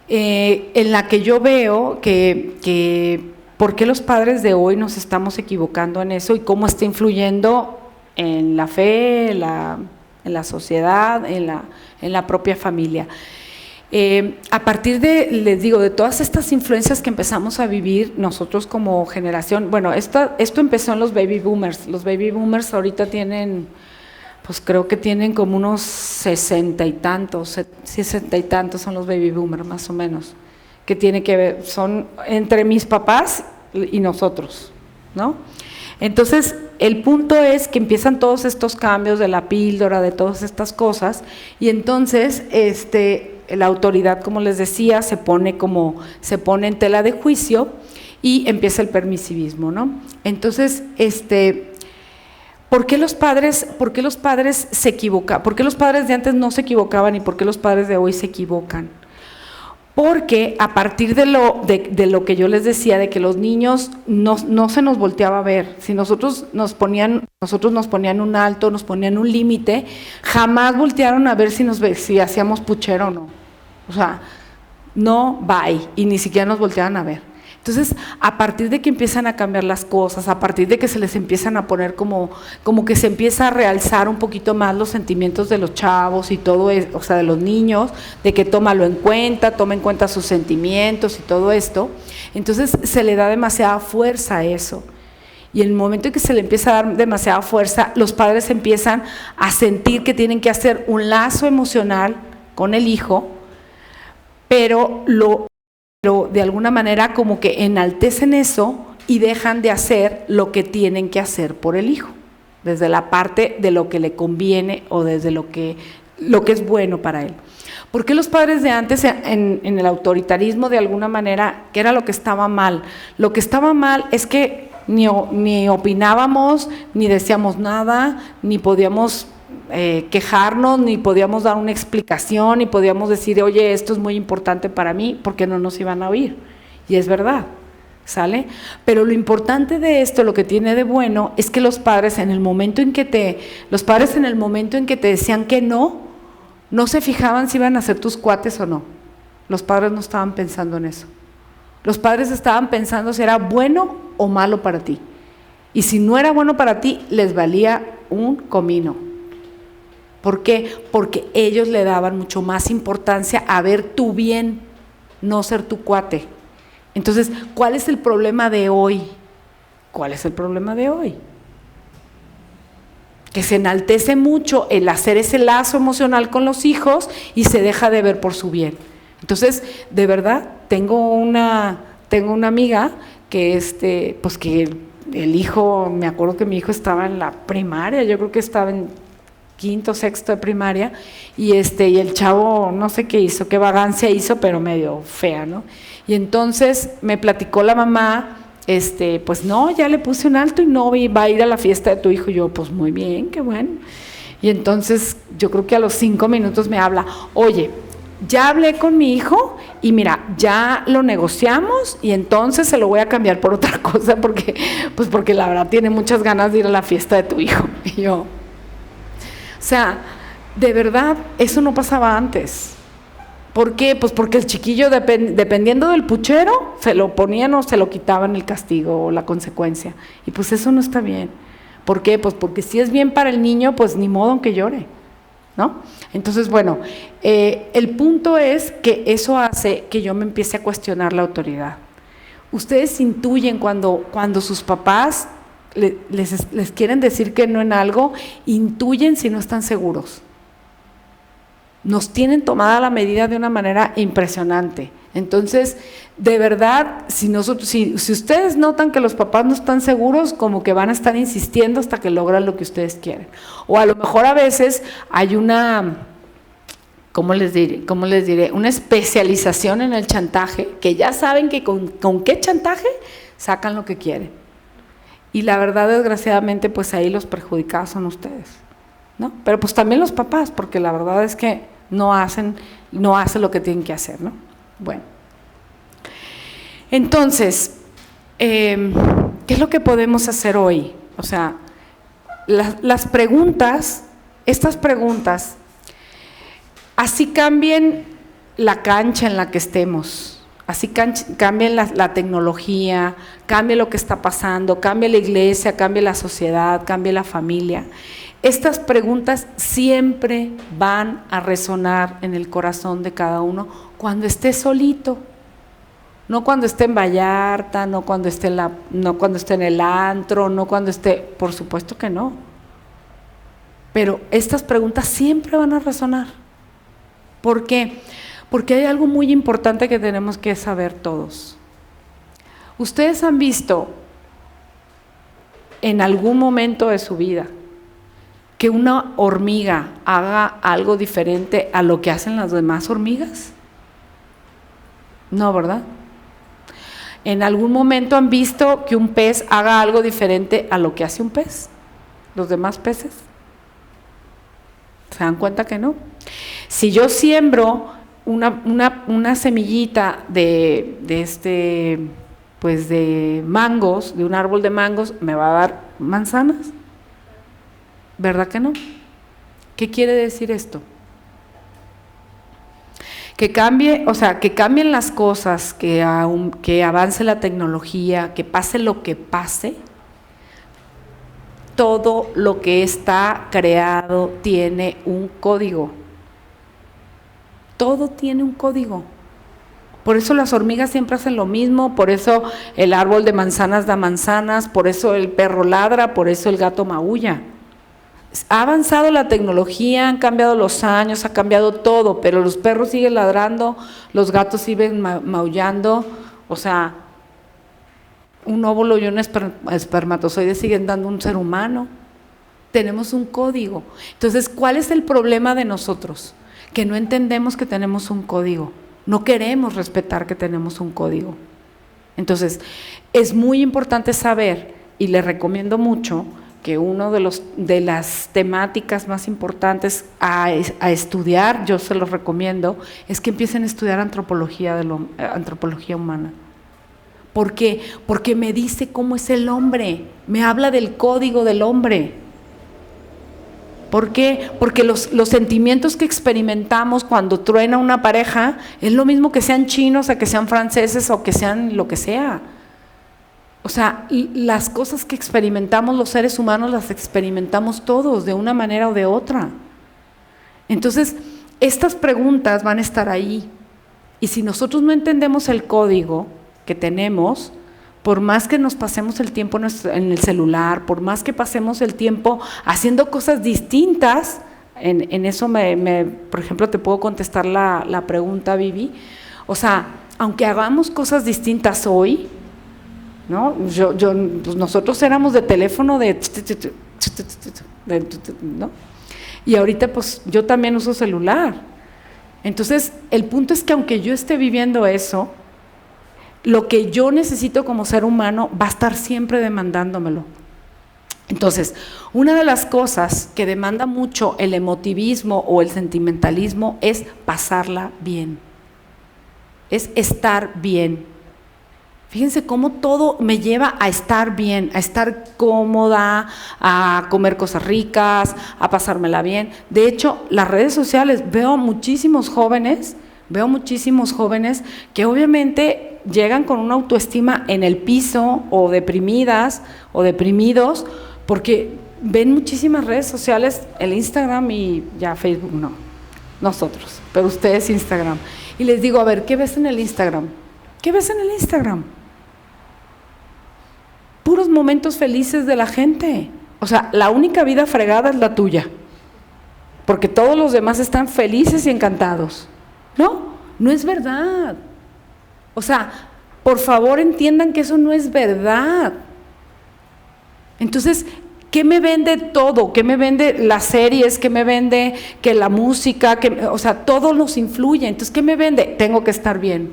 en la que yo veo que ¿por qué los padres de hoy nos estamos equivocando en eso y cómo está influyendo en la fe, en la sociedad, en la propia familia? A partir les digo, de todas estas influencias que empezamos a vivir nosotros como generación, bueno, esto empezó en los baby boomers. Los baby boomers ahorita tienen, pues creo que tienen como unos 60 y tantos son los baby boomers más o menos, que tiene que ver, son entre mis papás y nosotros, ¿no? Entonces, el punto es que empiezan todos estos cambios de la píldora, de todas estas cosas, y entonces, la autoridad, como les decía, se pone en tela de juicio y empieza el permisivismo, ¿no? Entonces, ¿por qué los padres se equivocan? ¿Por qué los padres de antes no se equivocaban y por qué los padres de hoy se equivocan? Porque a partir de lo que yo les decía, de que los niños no se nos volteaba a ver, si nosotros nos ponían un alto, nos ponían un límite, jamás voltearon a ver si hacíamos puchero o no. O sea, no, bye, y ni siquiera nos volteaban a ver. Entonces, a partir de que empiezan a cambiar las cosas, a partir de que se les empiezan a poner como que se empieza a realzar un poquito más los sentimientos de los chavos y todo eso, o sea, de los niños, de que toma en cuenta sus sentimientos y todo esto, entonces se le da demasiada fuerza a eso. Y en el momento en que se le empieza a dar demasiada fuerza, los padres empiezan a sentir que tienen que hacer un lazo emocional con el hijo, pero de alguna manera como que enaltecen eso y dejan de hacer lo que tienen que hacer por el hijo, desde la parte de lo que le conviene o desde lo que es bueno para él. ¿Por qué los padres de antes en el autoritarismo de alguna manera, qué era lo que estaba mal? Lo que estaba mal es que ni opinábamos, ni decíamos nada, ni podíamos quejarnos, ni podíamos dar una explicación, ni podíamos decir, oye, esto es muy importante para mí, porque no nos iban a oír. Y es verdad, ¿sale? Pero lo importante de esto, lo que tiene de bueno, es que los padres en el momento en que te decían que no se fijaban si iban a ser tus cuates o no. Los padres no estaban pensando en eso. Los padres estaban pensando si era bueno o malo para ti. Y si no era bueno para ti, les valía un comino. ¿Por qué? Porque ellos le daban mucho más importancia a ver tu bien, no ser tu cuate. Entonces, ¿cuál es el problema de hoy? ¿Cuál es el problema de hoy? Que se enaltece mucho el hacer ese lazo emocional con los hijos y se deja de ver por su bien. Entonces, de verdad, tengo una amiga que pues que el hijo, me acuerdo que mi hijo estaba en la primaria, yo creo que estaba en quinto, sexto de primaria, y el chavo no sé qué hizo, qué vagancia hizo, pero medio fea, ¿no? Y entonces me platicó la mamá, pues no, ya le puse un alto y no va a ir a la fiesta de tu hijo. Y yo, pues muy bien, qué bueno. Y entonces yo creo que a los 5 minutos me habla, oye, ya hablé con mi hijo y mira, ya lo negociamos y entonces se lo voy a cambiar por otra cosa porque la verdad tiene muchas ganas de ir a la fiesta de tu hijo. Y yo, o sea, de verdad, eso no pasaba antes. ¿Por qué? Pues porque el chiquillo, dependiendo del puchero, se lo ponían o se lo quitaban el castigo o la consecuencia. Y pues eso no está bien. ¿Por qué? Pues porque si es bien para el niño, pues ni modo que llore, ¿no? Entonces, bueno, el punto es que eso hace que yo me empiece a cuestionar la autoridad. Ustedes intuyen cuando sus papás les quieren decir que no en algo, intuyen si no están seguros. Nos tienen tomada la medida de una manera impresionante. Entonces, de verdad, si ustedes notan que los papás no están seguros, como que van a estar insistiendo hasta que logran lo que ustedes quieren. O a lo mejor a veces hay una, ¿cómo les diré? Una especialización en el chantaje, que ya saben que con qué chantaje sacan lo que quieren. Y la verdad, desgraciadamente, pues ahí los perjudicados son ustedes, ¿no? Pero pues también los papás, porque la verdad es que no hacen lo que tienen que hacer, ¿no? Bueno, entonces, ¿qué es lo que podemos hacer hoy? O sea, las preguntas, estas preguntas, así cambien la cancha en la que estemos, así cambien la tecnología, cambie lo que está pasando, cambie la iglesia, cambie la sociedad, cambie la familia. Estas preguntas siempre van a resonar en el corazón de cada uno cuando esté solito, no cuando esté en Vallarta, no cuando esté en el antro, no cuando esté, por supuesto que no. Pero estas preguntas siempre van a resonar. ¿Por qué? Porque hay algo muy importante que tenemos que saber todos. Ustedes han visto en algún momento de su vida que una hormiga haga algo diferente a lo que hacen las demás hormigas? No, ¿verdad? ¿En algún momento han visto que un pez haga algo diferente a lo que hace un pez? ¿Los demás peces? ¿Se dan cuenta que no? Si yo siembro una semillita de mangos, de un árbol de mangos, ¿me va a dar manzanas? ¿Verdad que no? ¿Qué quiere decir esto? Que cambien las cosas, que avance la tecnología, que pase lo que pase, todo lo que está creado tiene un código. Todo tiene un código. Por eso las hormigas siempre hacen lo mismo, por eso el árbol de manzanas da manzanas, por eso el perro ladra, por eso el gato maulla. Ha avanzado la tecnología, han cambiado los años, ha cambiado todo, pero los perros siguen ladrando, los gatos siguen maullando, o sea, un óvulo y un espermatozoide siguen dando un ser humano. Tenemos un código. Entonces, ¿cuál es el problema de nosotros? Que no entendemos que tenemos un código, no queremos respetar que tenemos un código. Entonces, es muy importante saber, y les recomiendo mucho, que uno de las temáticas más importantes a estudiar, yo se los recomiendo, es que empiecen a estudiar antropología humana. ¿Por qué? Porque me dice cómo es el hombre, me habla del código del hombre. ¿Por qué? Porque los sentimientos que experimentamos cuando truena una pareja es lo mismo que sean chinos, a que sean franceses o que sean lo que sea. O sea, las cosas que experimentamos los seres humanos las experimentamos todos de una manera o de otra. Entonces, estas preguntas van a estar ahí. Y si nosotros no entendemos el código que tenemos, por más que nos pasemos el tiempo en el celular, por más que pasemos el tiempo haciendo cosas distintas, en eso por ejemplo, te puedo contestar la pregunta, Vivi. O sea, aunque hagamos cosas distintas hoy, ¿no? Pues nosotros éramos de teléfono ¿no? Y ahorita pues yo también uso celular. Entonces, el punto es que aunque yo esté viviendo eso, lo que yo necesito como ser humano va a estar siempre demandándomelo. Entonces, una de las cosas que demanda mucho el emotivismo o el sentimentalismo es pasarla bien, es estar bien. Fíjense cómo todo me lleva a estar bien, a estar cómoda, a comer cosas ricas, a pasármela bien. De hecho, las redes sociales, veo muchísimos jóvenes que obviamente llegan con una autoestima en el piso, o deprimidas o deprimidos, porque ven muchísimas redes sociales, el Instagram y ya Facebook no, nosotros, pero ustedes Instagram. Y les digo, a ver, ¿qué ves en el Instagram? ¿Qué ves en el Instagram? Puros momentos felices de la gente. O sea, la única vida fregada es la tuya, porque todos los demás están felices y encantados. No es verdad. O sea, por favor entiendan que eso no es verdad. Entonces, ¿qué me vende todo? ¿Qué me vende las series? ¿Qué me vende que la música? O sea, todo nos influye. Entonces, ¿qué me vende? Tengo que estar bien.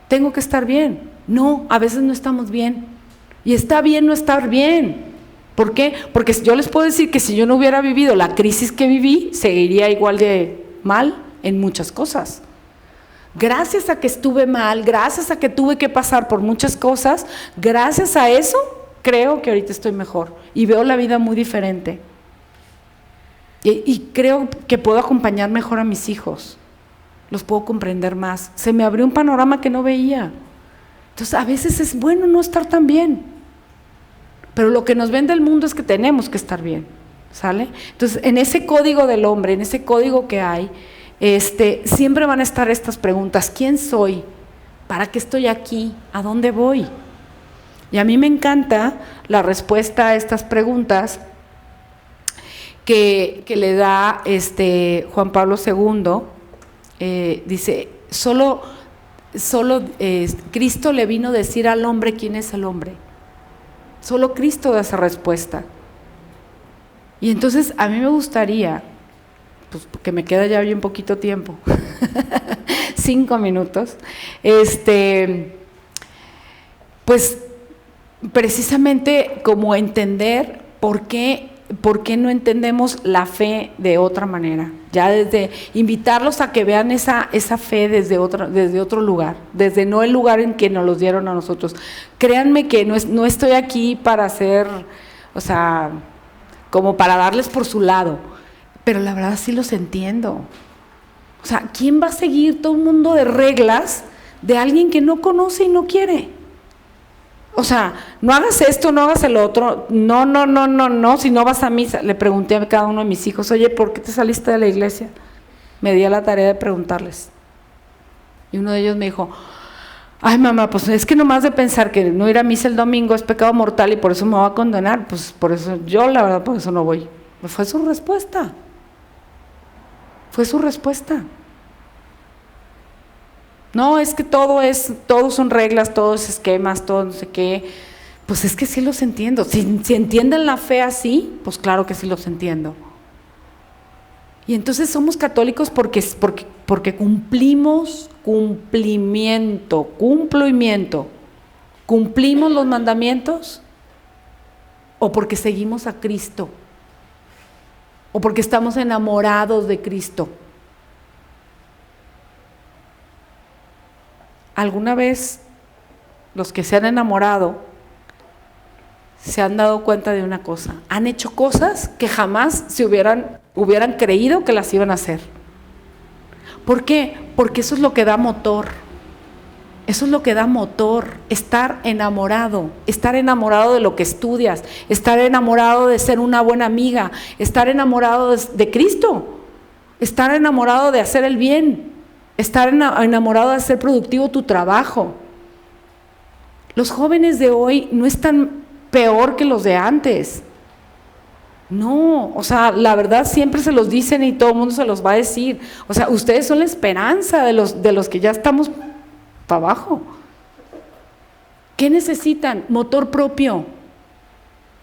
Tengo que estar bien. No, a veces no estamos bien. Y está bien no estar bien. ¿Por qué? Porque yo les puedo decir que si yo no hubiera vivido la crisis que viví, seguiría igual de mal en muchas cosas. Gracias a que estuve mal, gracias a que tuve que pasar por muchas cosas, gracias a eso, creo que ahorita estoy mejor y veo la vida muy diferente. Y creo que puedo acompañar mejor a mis hijos, los puedo comprender más. Se me abrió un panorama que no veía. Entonces, a veces es bueno no estar tan bien, pero lo que nos vende el mundo es que tenemos que estar bien, ¿sale? Entonces, en ese código del hombre, en ese código que hay, siempre van a estar estas preguntas: ¿quién soy? ¿Para qué estoy aquí? ¿A dónde voy? Y a mí me encanta la respuesta a estas preguntas que le da Juan Pablo II. Dice, solo Cristo le vino a decir al hombre quién es el hombre. Solo Cristo da esa respuesta. Y entonces a mí me gustaría, pues porque me queda ya bien poquito tiempo, 5 minutos, pues precisamente como entender por qué no entendemos la fe de otra manera, ya desde invitarlos a que vean esa fe desde otro lugar, desde no el lugar en que nos los dieron a nosotros. Créanme que no estoy aquí para hacer, o sea, como para darles por su lado, pero la verdad sí los entiendo. O sea, ¿quién va a seguir todo un mundo de reglas de alguien que no conoce y no quiere? O sea, no hagas esto, no hagas el otro, no, si no vas a misa. Le pregunté a cada uno de mis hijos, oye, ¿por qué te saliste de la iglesia? Me di a la tarea de preguntarles. Y uno de ellos me dijo, ay mamá, pues es que nomás de pensar que no ir a misa el domingo es pecado mortal y por eso me va a condenar, pues por eso, yo la verdad por eso no voy. Fue su respuesta. Fue su respuesta. No, es que todo son reglas, todo es esquemas, todo no sé qué. Pues es que sí los entiendo. Si entienden la fe así, pues claro que sí los entiendo. Y entonces somos católicos porque cumplimos, cumplimos los mandamientos, o porque seguimos a Cristo, o porque estamos enamorados de Cristo. ¿Alguna vez los que se han enamorado se han dado cuenta de una cosa? Han hecho cosas que jamás se hubieran creído que las iban a hacer. ¿Por qué? Porque eso es lo que da motor. Eso es lo que da motor, estar enamorado de lo que estudias, estar enamorado de ser una buena amiga, estar enamorado de Cristo, estar enamorado de hacer el bien, estar enamorado de hacer productivo tu trabajo. Los jóvenes de hoy no están peor que los de antes. No, o sea, la verdad siempre se los dicen y todo el mundo se los va a decir. O sea, ustedes son la esperanza de los que ya estamos para abajo. ¿Qué necesitan? Motor propio.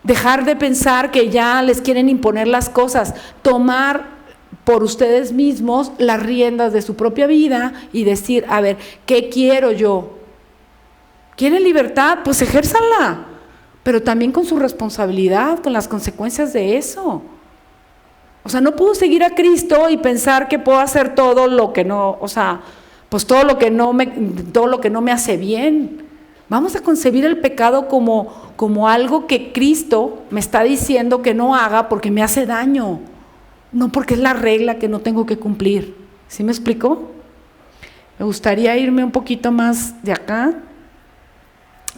dejar de pensar que ya les quieren imponer las cosas, tomar por ustedes mismos las riendas de su propia vida y decir, a ver, ¿qué quiero yo? ¿Quieren libertad? Pues ejérzanla, pero también con su responsabilidad, con las consecuencias de eso. O sea, no puedo seguir a Cristo y pensar que puedo hacer todo lo que no, o sea, pues todo lo que no me hace bien. Vamos a concebir el pecado como algo que Cristo me está diciendo que no haga porque me hace daño, no porque es la regla que no tengo que cumplir. ¿Sí me explico? Me gustaría irme un poquito más de acá.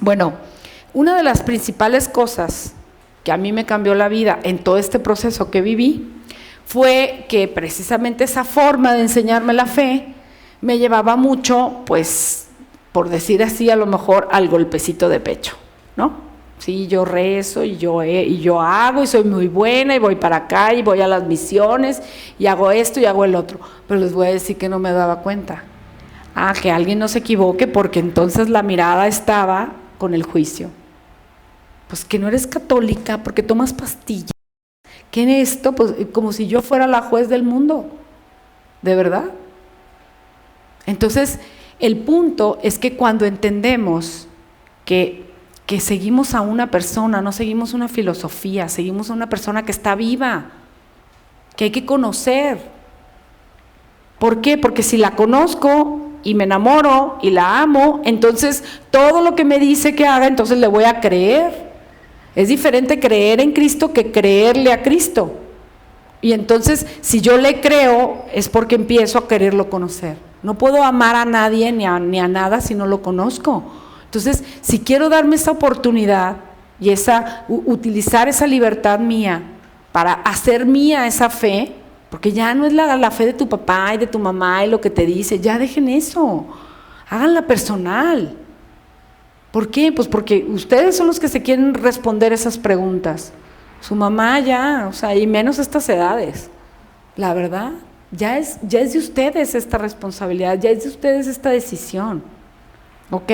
Bueno, una de las principales cosas que a mí me cambió la vida en todo este proceso que viví fue que precisamente esa forma de enseñarme la fe me llevaba mucho, pues, por decir así, a lo mejor al golpecito de pecho, ¿no? Sí, yo rezo y yo hago y soy muy buena y voy para acá y voy a las misiones y hago esto y hago el otro, pero les voy a decir que no me daba cuenta. Que alguien no se equivoque, porque entonces la mirada estaba con el juicio. Pues que no eres católica porque tomas pastillas. ¿Qué en esto? Pues como si yo fuera la juez del mundo, ¿de verdad? Entonces, el punto es que cuando entendemos que seguimos a una persona, no seguimos una filosofía, seguimos a una persona que está viva, que hay que conocer. ¿Por qué? Porque si la conozco y me enamoro y la amo, entonces todo lo que me dice que haga, entonces le voy a creer. Es diferente creer en Cristo que creerle a Cristo. Y entonces, si yo le creo, es porque empiezo a quererlo conocer. No puedo amar a nadie ni a nada si no lo conozco. Entonces, si quiero darme esa oportunidad y utilizar esa libertad mía para hacer mía esa fe, porque ya no es la fe de tu papá y de tu mamá y lo que te dice, ya dejen eso, háganla personal. ¿Por qué? Pues porque ustedes son los que se quieren responder esas preguntas. Su mamá ya, o sea, y menos estas edades, la verdad, ya es de ustedes esta responsabilidad, ya es de ustedes esta decisión. ¿Ok?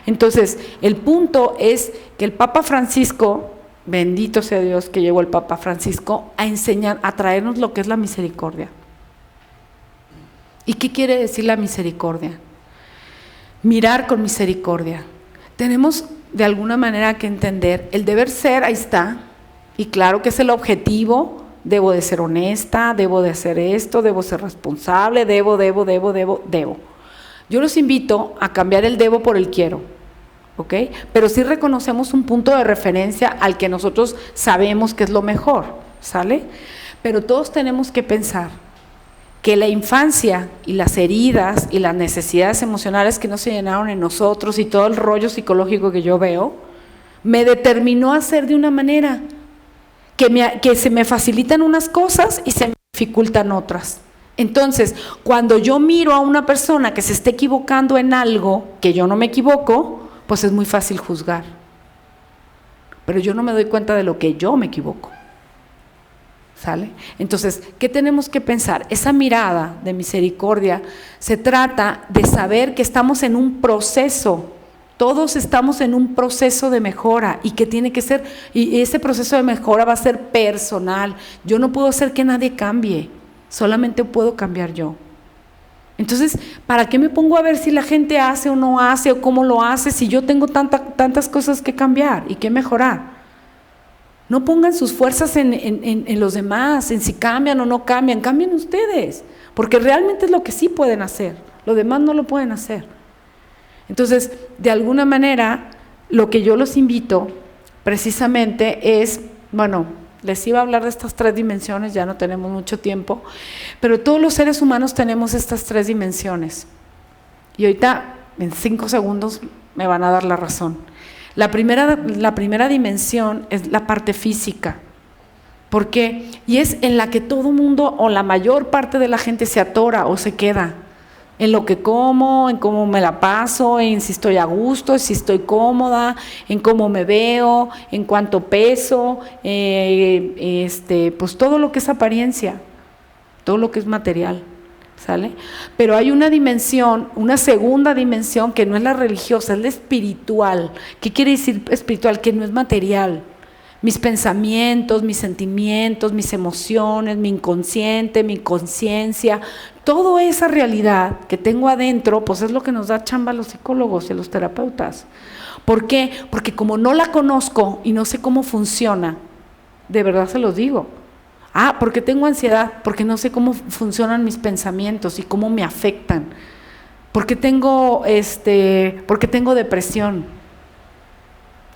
Entonces, el punto es que el Papa Francisco, bendito sea Dios que llegó el Papa Francisco a enseñar, a traernos lo que es la misericordia. ¿Y qué quiere decir la misericordia? Mirar con misericordia. Tenemos de alguna manera que entender, el deber ser, ahí está, y claro que es el objetivo, debo de ser honesta, debo de hacer esto, debo ser responsable, debo. Yo los invito a cambiar el debo por el quiero, ¿ok? Pero sí reconocemos un punto de referencia al que nosotros sabemos que es lo mejor, ¿sale? Pero todos tenemos que pensar que la infancia y las heridas y las necesidades emocionales que no se llenaron en nosotros y todo el rollo psicológico que yo veo, me determinó a ser de una manera que se me facilitan unas cosas y se me dificultan otras. Entonces, cuando yo miro a una persona que se esté equivocando en algo que yo no me equivoco, pues es muy fácil juzgar. Pero yo no me doy cuenta de lo que yo me equivoco. ¿Sale? Entonces, ¿qué tenemos que pensar? Esa mirada de misericordia se trata de saber que estamos en un proceso. Todos estamos en un proceso de mejora y que tiene que ser, y ese proceso de mejora va a ser personal. Yo no puedo hacer que nadie cambie. Solamente puedo cambiar yo. Entonces, ¿para qué me pongo a ver si la gente hace o no hace o cómo lo hace si yo tengo tantas cosas que cambiar y que mejorar? No pongan sus fuerzas en los demás, en si cambian o no cambian, cambien ustedes, porque realmente es lo que sí pueden hacer, lo demás no lo pueden hacer. Entonces, de alguna manera, lo que yo los invito precisamente es, bueno, les iba a hablar de estas 3 dimensiones, ya no tenemos mucho tiempo, pero todos los seres humanos tenemos estas 3 dimensiones. Y ahorita, en 5 segundos, me van a dar la razón. La primera dimensión es la parte física. ¿Por qué? Y es en la que todo mundo o la mayor parte de la gente se atora o se queda. En lo que como, en cómo me la paso, en si estoy a gusto, si estoy cómoda, en cómo me veo, en cuánto peso, pues todo lo que es apariencia, todo lo que es material, ¿sale? Pero hay una dimensión, una segunda dimensión que no es la religiosa, es la espiritual. ¿Qué quiere decir espiritual? Que no es material. mis pensamientos, mis sentimientos, mis emociones, mi inconsciente, mi conciencia, toda esa realidad que tengo adentro, pues es lo que nos da chamba a los psicólogos y a los terapeutas. ¿Por qué? Porque como no la conozco y no sé cómo funciona, de verdad se los digo. Porque tengo ansiedad, porque no sé cómo funcionan mis pensamientos y cómo me afectan. Porque tengo depresión.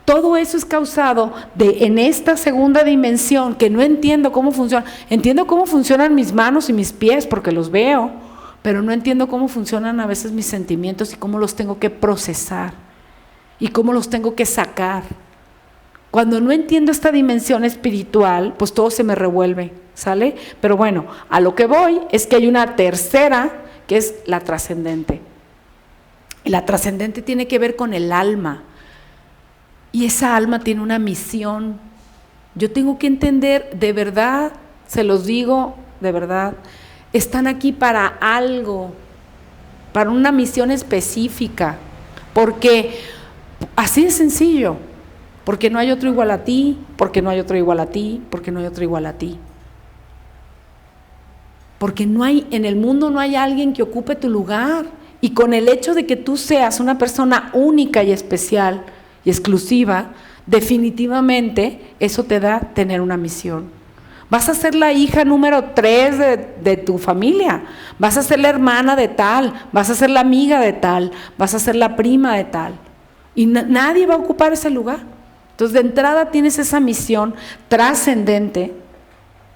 Todo eso es causado en esta segunda dimensión que no entiendo cómo funciona. Entiendo cómo funcionan mis manos y mis pies porque los veo, pero no entiendo cómo funcionan a veces mis sentimientos y cómo los tengo que procesar y cómo los tengo que sacar. Cuando no entiendo esta dimensión espiritual, pues todo se me revuelve, ¿sale? Pero bueno, a lo que voy es que hay una tercera que es la trascendente. Y la trascendente tiene que ver con el alma. Y esa alma tiene una misión. Yo tengo que entender, de verdad, se los digo, de verdad, están aquí para algo, para una misión específica. Porque así de sencillo, porque no hay otro igual a ti, porque no hay otro igual a ti, porque no hay otro igual a ti. Porque no hay, en el mundo no hay alguien que ocupe tu lugar. Y con el hecho de que tú seas una persona única y especial y exclusiva, definitivamente eso te da tener una misión. Vas a ser la hija número 3 de tu familia, vas a ser la hermana de tal, vas a ser la amiga de tal, vas a ser la prima de tal. Y nadie va a ocupar ese lugar. Entonces, de entrada tienes esa misión trascendente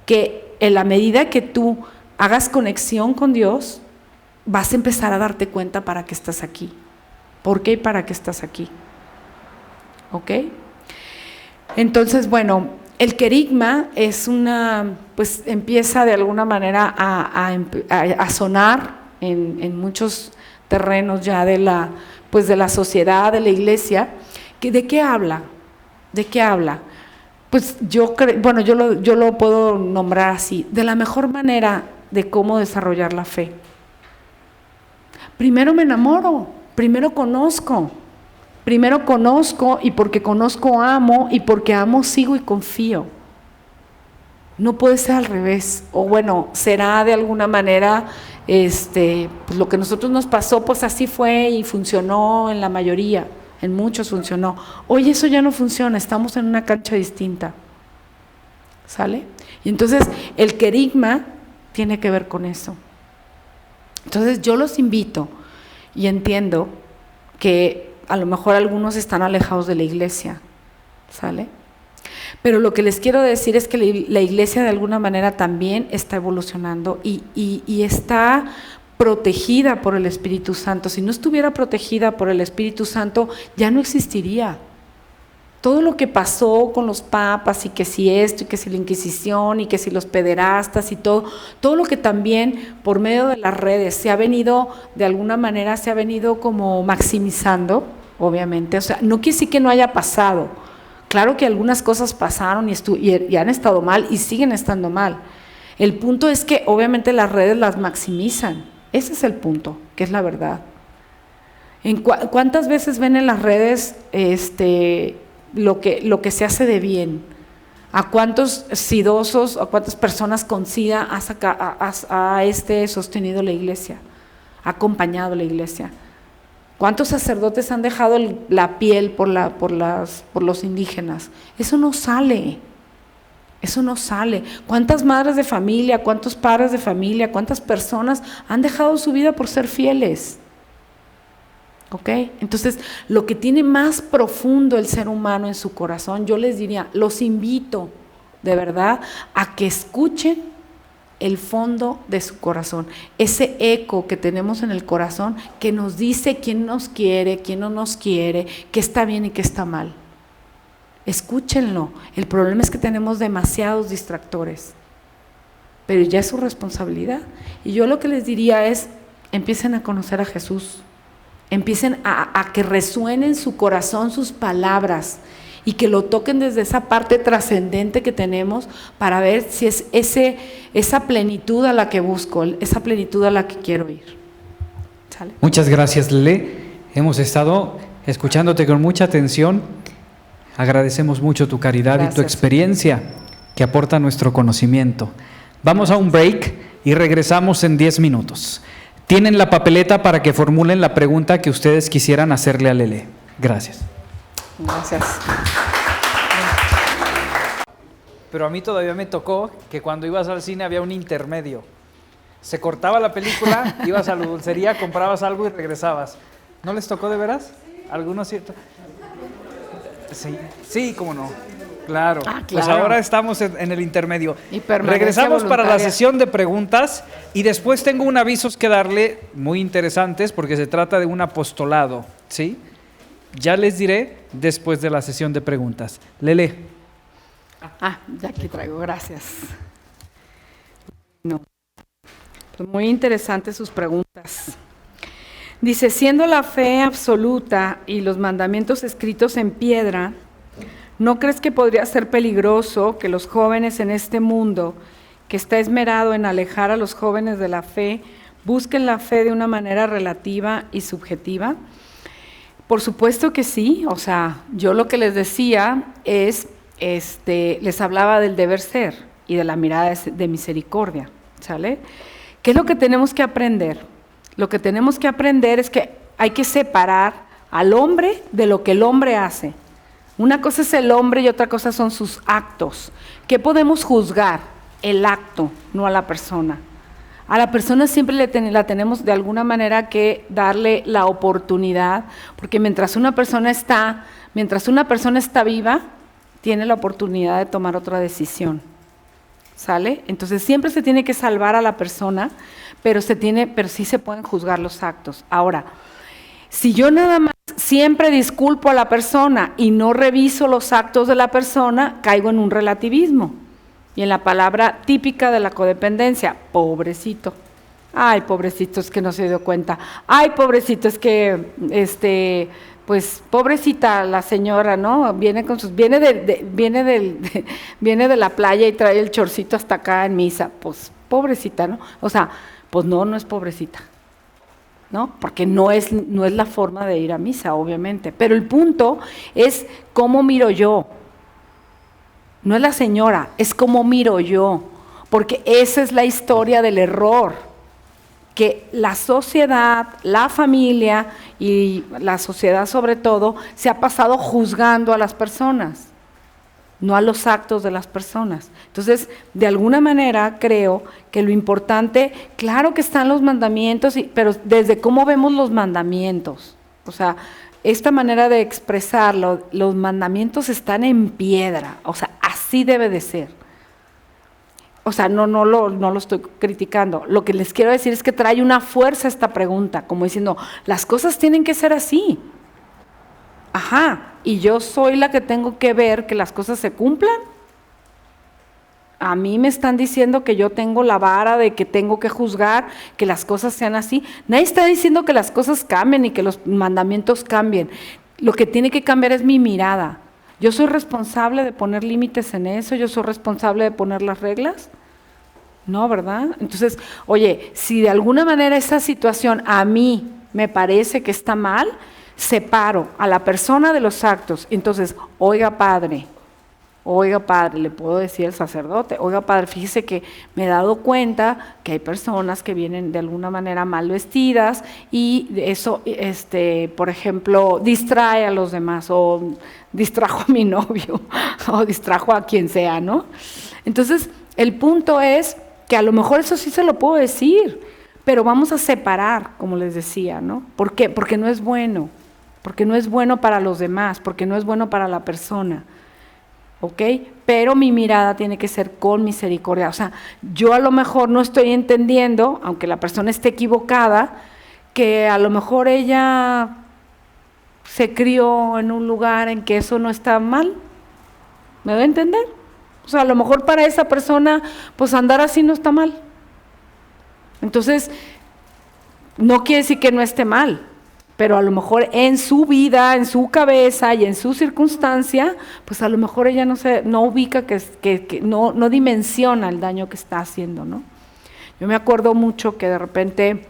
que en la medida que tú hagas conexión con Dios, vas a empezar a darte cuenta para qué estás aquí. ¿Por qué y para qué estás aquí? ¿Ok? Entonces, bueno, el querigma es pues empieza de alguna manera a sonar en muchos terrenos ya de la sociedad, de la iglesia. ¿De qué habla? ¿De qué habla? Pues yo lo puedo nombrar así, de la mejor manera de cómo desarrollar la fe. Primero me enamoro, primero conozco y porque conozco amo y porque amo sigo y confío. No puede ser al revés, o bueno, será de alguna manera pues lo que a nosotros nos pasó, pues así fue y funcionó en la mayoría, en muchos funcionó. Hoy eso ya no funciona, estamos en una cancha distinta, ¿sale? Y entonces el querigma tiene que ver con eso. Entonces yo los invito y entiendo que a lo mejor algunos están alejados de la iglesia, ¿sale? Pero lo que les quiero decir es que la iglesia de alguna manera también está evolucionando y está protegida por el Espíritu Santo. Si no estuviera protegida por el Espíritu Santo, ya no existiría. Todo lo que pasó con los papas y que si esto y que si la Inquisición y que si los pederastas y todo lo que también por medio de las redes se ha venido, de alguna manera se ha venido como maximizando, obviamente, o sea, no quiere decir que no haya pasado. Claro que algunas cosas pasaron y han estado mal y siguen estando mal. El punto es que obviamente las redes las maximizan. Ese es el punto, que es la verdad. ¿Cuántas veces ven en las redes lo que se hace de bien? ¿A cuántos sidosos, a cuántas personas con SIDA ha sostenido la iglesia? Ha acompañado la iglesia. ¿Cuántos sacerdotes han dejado la piel por los indígenas? Eso no sale. Eso no sale. ¿Cuántas madres de familia, cuántos padres de familia, cuántas personas han dejado su vida por ser fieles? ¿Ok? Entonces, lo que tiene más profundo el ser humano en su corazón, yo les diría, los invito de verdad a que escuchen el fondo de su corazón, ese eco que tenemos en el corazón que nos dice quién nos quiere, quién no nos quiere, qué está bien y qué está mal. Escúchenlo. El problema es que tenemos demasiados distractores, pero ya es su responsabilidad. Y yo lo que les diría es, empiecen a conocer a Jesús, empiecen a que resuenen en su corazón sus palabras y que lo toquen desde esa parte trascendente que tenemos para ver si es esa plenitud a la que busco, esa plenitud a la que quiero ir. ¿Sale? Muchas gracias, Lele. Hemos estado escuchándote con mucha atención. Agradecemos mucho tu caridad y tu Gracias. experiencia que aporta nuestro conocimiento. Vamos a un break y regresamos en 10 minutos. Tienen la papeleta para que formulen la pregunta que ustedes quisieran hacerle a Lele. Gracias. Gracias. Pero a mí todavía me tocó que cuando ibas al cine había un intermedio. Se cortaba la película, ibas a la dulcería, comprabas algo y regresabas. ¿No les tocó de veras? ¿Algunos cierto? Sí, cómo no. Claro. Ah, Pues claro. ahora estamos en el intermedio. Y permanencia Regresamos para la voluntaria. sesión de preguntas y después tengo un avisos que darle muy interesantes porque se trata de un apostolado, ¿sí? Ya les diré después de la sesión de preguntas. Lele. Ya aquí traigo, gracias. No. Pues muy interesantes sus preguntas. Dice, siendo la fe absoluta y los mandamientos escritos en piedra, ¿no crees que podría ser peligroso que los jóvenes en este mundo, que está esmerado en alejar a los jóvenes de la fe, busquen la fe de una manera relativa y subjetiva? Por supuesto que sí, o sea, yo lo que les decía es, les hablaba del deber ser y de la mirada de misericordia, ¿sale? ¿Qué es lo que tenemos que aprender? Lo que tenemos que aprender es que hay que separar al hombre de lo que el hombre hace. Una cosa es el hombre y otra cosa son sus actos. ¿Qué podemos juzgar? El acto, no a la persona. A la persona siempre la tenemos de alguna manera que darle la oportunidad, porque mientras una persona está viva, tiene la oportunidad de tomar otra decisión. ¿Sale? Entonces siempre se tiene que salvar a la persona, pero sí se pueden juzgar los actos. Ahora, si yo nada más siempre disculpo a la persona y no reviso los actos de la persona, caigo en un relativismo. Y en la palabra típica de la codependencia, pobrecito. Ay, pobrecito, es que no se dio cuenta. Ay, pobrecito, es que, pues, pobrecita la señora, ¿no? Viene de la playa y trae el chorcito hasta acá en misa. Pues, pobrecita, ¿no? O sea, pues no es pobrecita, ¿no? Porque no es la forma de ir a misa, obviamente. Pero el punto es cómo miro yo. No es la señora, es cómo miro yo. Porque esa es la historia del error. Que la sociedad, la familia y la sociedad sobre todo, se ha pasado juzgando a las personas, no a los actos de las personas. Entonces, de alguna manera creo que lo importante, claro que están los mandamientos, pero desde cómo vemos los mandamientos. O sea, esta manera de expresarlo, los mandamientos están en piedra, o sea, así debe de ser. O sea, no lo estoy criticando. Lo que les quiero decir es que trae una fuerza esta pregunta, como diciendo, las cosas tienen que ser así. Ajá, y yo soy la que tengo que ver que las cosas se cumplan. A mí me están diciendo que yo tengo la vara de que tengo que juzgar, que las cosas sean así. Nadie está diciendo que las cosas cambien y que los mandamientos cambien. Lo que tiene que cambiar es mi mirada. Yo soy responsable de poner límites en eso, yo soy responsable de poner las reglas. No, ¿verdad? Entonces, oye, si de alguna manera esa situación a mí me parece que está mal, separo a la persona de los actos. Entonces, oiga padre, le puedo decir al sacerdote, oiga padre, fíjese que me he dado cuenta que hay personas que vienen de alguna manera mal vestidas y eso, por ejemplo, distrae a los demás o distrajo a mi novio o distrajo a quien sea, ¿no? Entonces, el punto es que a lo mejor eso sí se lo puedo decir, pero vamos a separar, como les decía, ¿no? ¿Por qué? Porque no es bueno para los demás, porque no es bueno para la persona. ¿Ok? Pero mi mirada tiene que ser con misericordia. O sea, yo a lo mejor no estoy entendiendo, aunque la persona esté equivocada, que a lo mejor ella se crió en un lugar en que eso no está mal. ¿Me doy a entender? O sea, a lo mejor para esa persona, pues andar así no está mal. Entonces, no quiere decir que no esté mal, pero a lo mejor en su vida, en su cabeza y en su circunstancia, pues a lo mejor ella no ubica, no dimensiona el daño que está haciendo, ¿no? Yo me acuerdo mucho que de repente,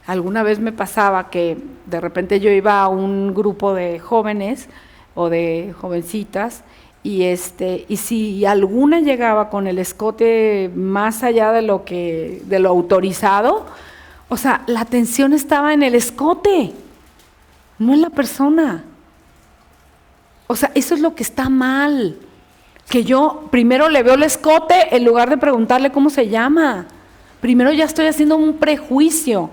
Alguna vez me pasaba que de repente yo iba a un grupo de jóvenes o de jovencitas y si alguna llegaba con el escote más allá de lo autorizado, o sea, la atención estaba en el escote, no en la persona. O sea, eso es lo que está mal, que yo primero le veo el escote en lugar de preguntarle cómo se llama. Primero ya estoy haciendo un prejuicio.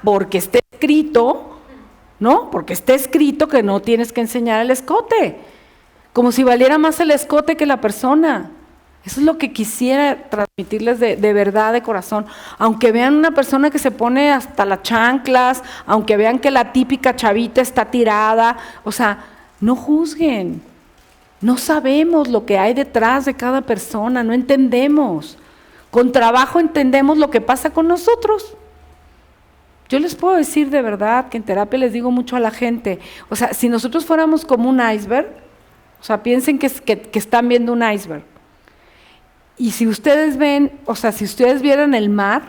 Porque está escrito, ¿no? Porque está escrito que no tienes que enseñar el escote. Como si valiera más el escote que la persona. Eso es lo que quisiera transmitirles de verdad, de corazón. Aunque vean una persona que se pone hasta las chanclas, aunque vean que la típica chavita está tirada, o sea, no juzguen. No sabemos lo que hay detrás de cada persona, no entendemos. Con trabajo entendemos lo que pasa con nosotros. Yo les puedo decir de verdad que en terapia les digo mucho a la gente, o sea, si nosotros fuéramos como un iceberg, o sea, piensen que están viendo un iceberg. Y si ustedes ven, o sea, si ustedes vieran el mar,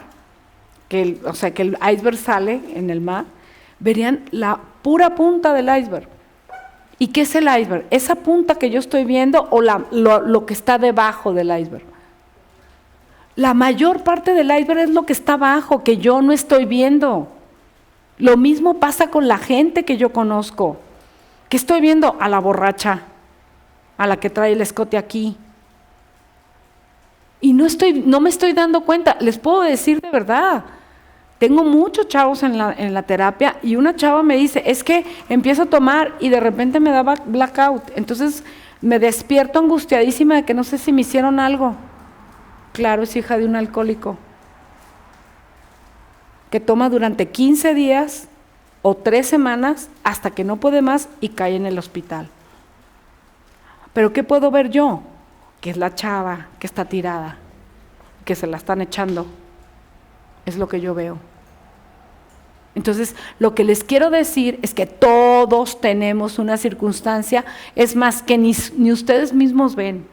que el iceberg sale en el mar, verían la pura punta del iceberg. ¿Y qué es el iceberg? ¿Esa punta que yo estoy viendo o lo que está debajo del iceberg? La mayor parte del iceberg es lo que está abajo, que yo no estoy viendo. Lo mismo pasa con la gente que yo conozco. ¿Qué estoy viendo? A la borracha, a la que trae el escote aquí. Y no me estoy dando cuenta, les puedo decir de verdad. Tengo muchos chavos en la terapia y una chava me dice, es que empiezo a tomar y de repente me daba blackout. Entonces me despierto angustiadísima de que no sé si me hicieron algo. Claro, es hija de un alcohólico que toma durante 15 días o 3 semanas hasta que no puede más y cae en el hospital. ¿Pero qué puedo ver yo? Que es la chava que está tirada, que se la están echando. Es lo que yo veo. Entonces, lo que les quiero decir es que todos tenemos una circunstancia, es más que ni ustedes mismos ven,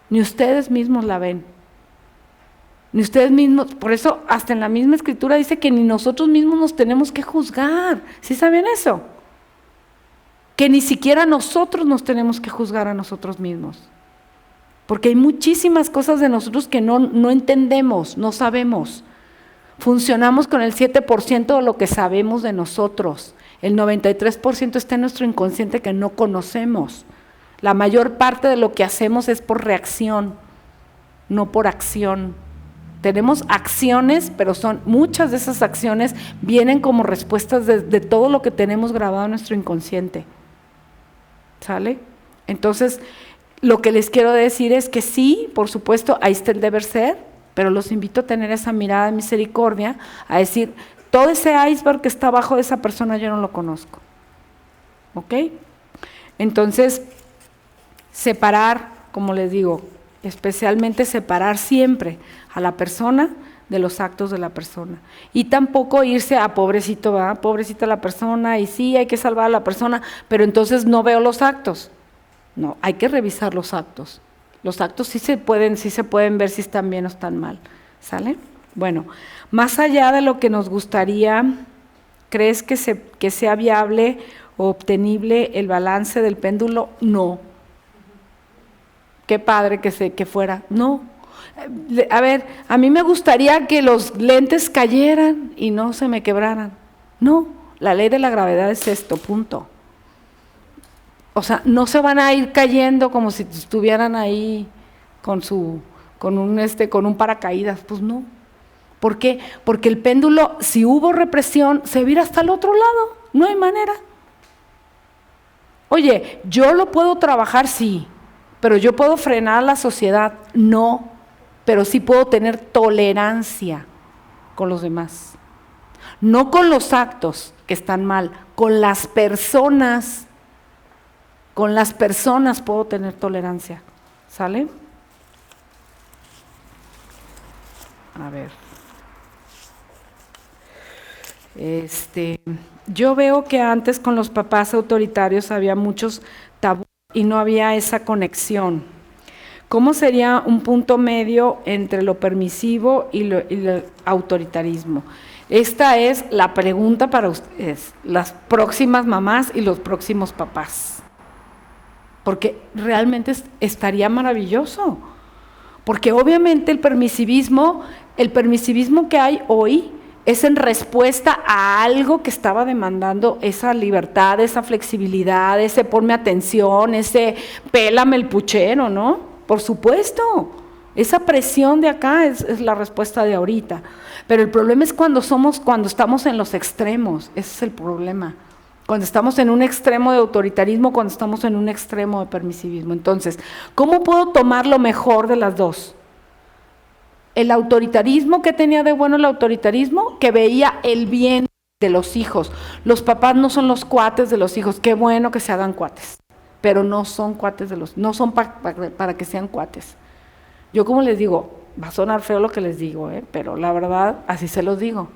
ni ustedes mismos la ven. Ni ustedes mismos, por eso hasta en la misma escritura dice que ni nosotros mismos nos tenemos que juzgar. ¿Sí saben eso? Que ni siquiera nosotros nos tenemos que juzgar a nosotros mismos. Porque hay muchísimas cosas de nosotros que no entendemos, no sabemos. Funcionamos con el 7% de lo que sabemos de nosotros. El 93% está en nuestro inconsciente que no conocemos. La mayor parte de lo que hacemos es por reacción, no por acción. Tenemos acciones, pero muchas de esas acciones vienen como respuestas de todo lo que tenemos grabado en nuestro inconsciente. ¿Sale? Entonces, lo que les quiero decir es que sí, por supuesto, ahí está el deber ser, pero los invito a tener esa mirada de misericordia, a decir, todo ese iceberg que está abajo de esa persona yo no lo conozco. ¿Ok? Entonces, separar, como les digo, especialmente separar siempre a la persona de los actos de la persona. Y tampoco irse a pobrecito, ¿verdad? Pobrecita la persona, y sí, hay que salvar a la persona, pero entonces no veo los actos. No, hay que revisar los actos. Los actos sí se pueden ver si están bien o están mal. ¿Sale? Bueno, más allá de lo que nos gustaría, ¿crees que sea viable o obtenible el balance del péndulo? No. Qué padre que fuera. No. A ver, a mí me gustaría que los lentes cayeran y no se me quebraran. No, la ley de la gravedad es esto, punto. O sea, no se van a ir cayendo como si estuvieran ahí con un paracaídas, pues no. ¿Por qué? Porque el péndulo, si hubo represión, se vira hasta el otro lado, no hay manera. Oye, yo lo puedo trabajar, sí, pero yo puedo frenar a la sociedad, no, pero sí puedo tener tolerancia con los demás. No con los actos que están mal, con las personas. Con las personas puedo tener tolerancia. ¿Sale? A ver. Yo veo que antes con los papás autoritarios había muchos tabús y no había esa conexión. ¿Cómo sería un punto medio entre lo permisivo y el autoritarismo? Esta es la pregunta para ustedes, las próximas mamás y los próximos papás. Porque realmente estaría maravilloso. Porque obviamente el permisivismo que hay hoy es en respuesta a algo que estaba demandando esa libertad, esa flexibilidad, ese ponme atención, ese pélame el puchero, ¿no? Por supuesto, esa presión de acá es la respuesta de ahorita. Pero el problema es cuando estamos en los extremos, ese es el problema. Cuando estamos en un extremo de autoritarismo, cuando estamos en un extremo de permisivismo. Entonces, ¿cómo puedo tomar lo mejor de las dos? El autoritarismo, ¿qué tenía de bueno el autoritarismo? Que veía el bien de los hijos. Los papás no son los cuates de los hijos, qué bueno que se hagan cuates, pero no son cuates no son para que sean cuates. Yo como les digo, va a sonar feo lo que les digo, pero la verdad, así se los digo,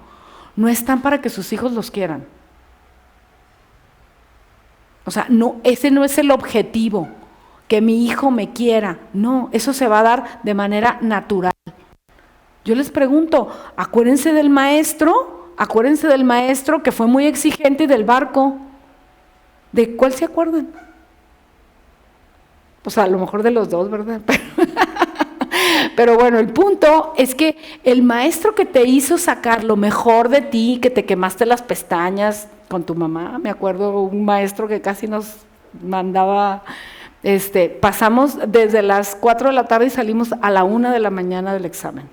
no están para que sus hijos los quieran. O sea, no, ese no es el objetivo, que mi hijo me quiera, no, eso se va a dar de manera natural. Yo les pregunto, acuérdense del maestro que fue muy exigente y del barco. ¿De cuál se acuerdan? Pues a lo mejor de los dos, ¿verdad? Pero bueno, el punto es que el maestro que te hizo sacar lo mejor de ti, que te quemaste las pestañas con tu mamá, me acuerdo un maestro que casi nos mandaba, pasamos desde las 4 de la tarde y salimos a la 1 de la mañana del examen.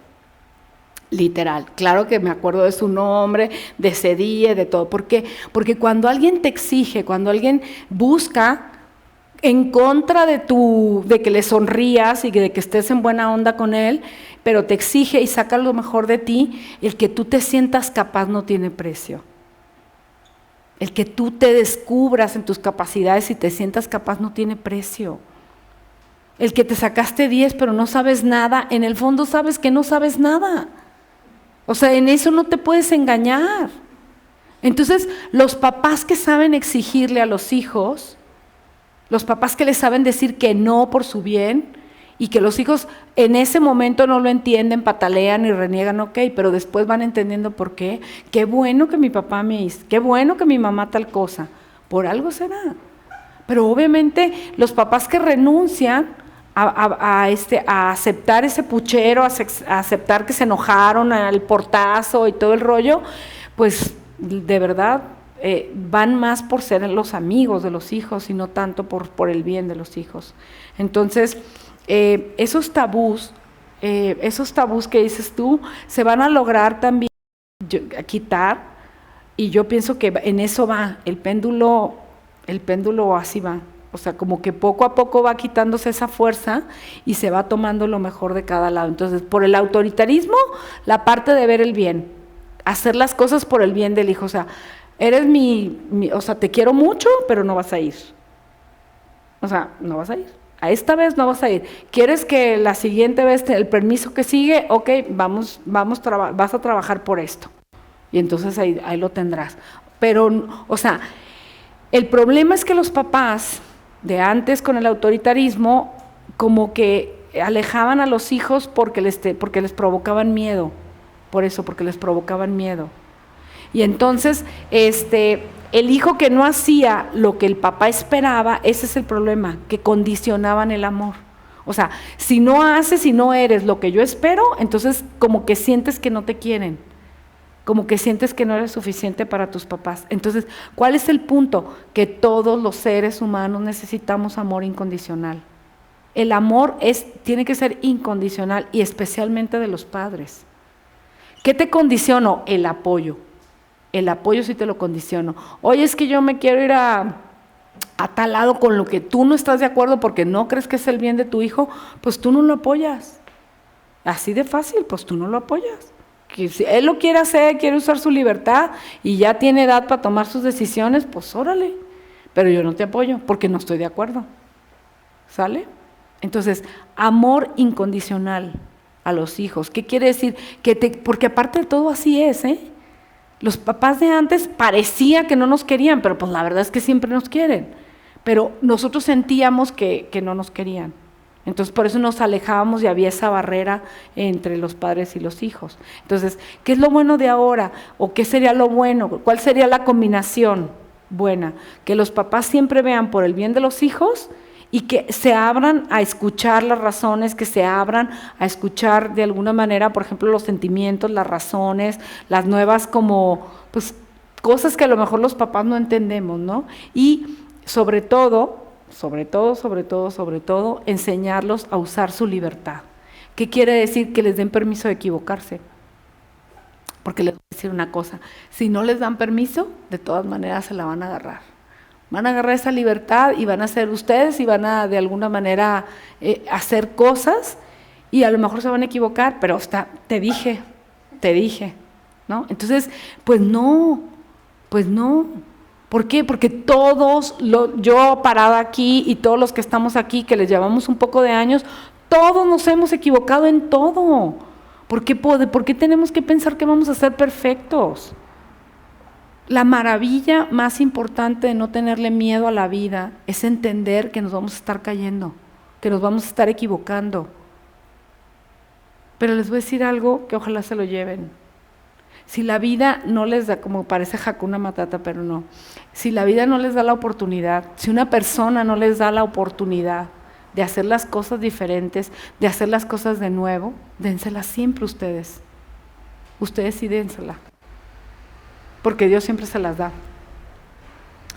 Literal, claro que me acuerdo de su nombre, de ese día, de todo. ¿Por qué? Porque cuando alguien te exige, cuando alguien busca en contra de que le sonrías y de que estés en buena onda con él, pero te exige y saca lo mejor de ti, el que tú te sientas capaz no tiene precio. El que tú te descubras en tus capacidades y te sientas capaz no tiene precio. El que te sacaste 10 pero no sabes nada, en el fondo sabes que no sabes nada. O sea, en eso no te puedes engañar. Entonces, los papás que saben exigirle a los hijos, los papás que les saben decir que no por su bien, y que los hijos en ese momento no lo entienden, patalean y reniegan, ok, pero después van entendiendo por qué. Qué bueno que mi papá me hizo, qué bueno que mi mamá tal cosa, por algo será. Pero obviamente los papás que renuncian a aceptar ese puchero, a aceptar que se enojaron, al portazo y todo el rollo, pues de verdad van más por ser los amigos de los hijos y no tanto por el bien de los hijos. Entonces, esos tabús que dices tú, se van a lograr también quitar, y yo pienso que en eso va, el péndulo así va. O sea, como que poco a poco va quitándose esa fuerza y se va tomando lo mejor de cada lado. Entonces, por el autoritarismo, la parte de ver el bien, hacer las cosas por el bien del hijo. O sea, eres o sea, te quiero mucho, pero no vas a ir. O sea, no vas a ir. A esta vez no vas a ir. ¿Quieres que la siguiente vez, el permiso que sigue? Ok, vas a trabajar por esto. Y entonces ahí lo tendrás. Pero, o sea, el problema es que los papás de antes con el autoritarismo como que alejaban a los hijos porque les provocaban miedo, porque les provocaban miedo. Y entonces el hijo que no hacía lo que el papá esperaba, ese es el problema, que condicionaban el amor. O sea, si no haces, si no eres lo que yo espero, entonces como que sientes que no te quieren, como que sientes que no eres suficiente para tus papás. Entonces, ¿cuál es el punto? Que todos los seres humanos necesitamos amor incondicional. El amor tiene que ser incondicional y especialmente de los padres. ¿Qué te condiciono? El apoyo. El apoyo sí te lo condiciono. Oye, es que yo me quiero ir a tal lado con lo que tú no estás de acuerdo porque no crees que es el bien de tu hijo, pues tú no lo apoyas. Así de fácil, pues tú no lo apoyas. Que si él lo quiere hacer, quiere usar su libertad y ya tiene edad para tomar sus decisiones, pues órale, pero yo no te apoyo porque no estoy de acuerdo. ¿Sale? Entonces, amor incondicional a los hijos. ¿Qué quiere decir? Porque aparte de todo así es, los papás de antes parecía que no nos querían, pero pues la verdad es que siempre nos quieren, pero nosotros sentíamos que no nos querían. Entonces, por eso nos alejábamos y había esa barrera entre los padres y los hijos. Entonces, ¿qué es lo bueno de ahora? ¿O qué sería lo bueno? ¿Cuál sería la combinación buena? Que los papás siempre vean por el bien de los hijos y que se abran a escuchar las razones, que se abran a escuchar de alguna manera, por ejemplo, los sentimientos, las razones, las nuevas como, pues, cosas que a lo mejor los papás no entendemos, ¿no? Y sobre todo, enseñarlos a usar su libertad. ¿Qué quiere decir? Que les den permiso de equivocarse. Porque les voy a decir una cosa, si no les dan permiso, de todas maneras se la van a agarrar. Van a agarrar esa libertad y van a ser ustedes y van a de alguna manera hacer cosas y a lo mejor se van a equivocar, pero te dije, ¿no? Entonces, pues no. ¿Por qué? Porque todos, yo parada aquí y todos los que estamos aquí, que les llevamos un poco de años, todos nos hemos equivocado en todo. ¿Por qué tenemos que pensar que vamos a ser perfectos? La maravilla más importante de no tenerle miedo a la vida es entender que nos vamos a estar cayendo, que nos vamos a estar equivocando. Pero les voy a decir algo que ojalá se lo lleven. Si la vida no les da, como parece Hakuna Matata, pero no, si la vida no les da la oportunidad, si una persona no les da la oportunidad de hacer las cosas diferentes, de hacer las cosas de nuevo, dénselas siempre ustedes. Ustedes sí dénsela, porque Dios siempre se las da.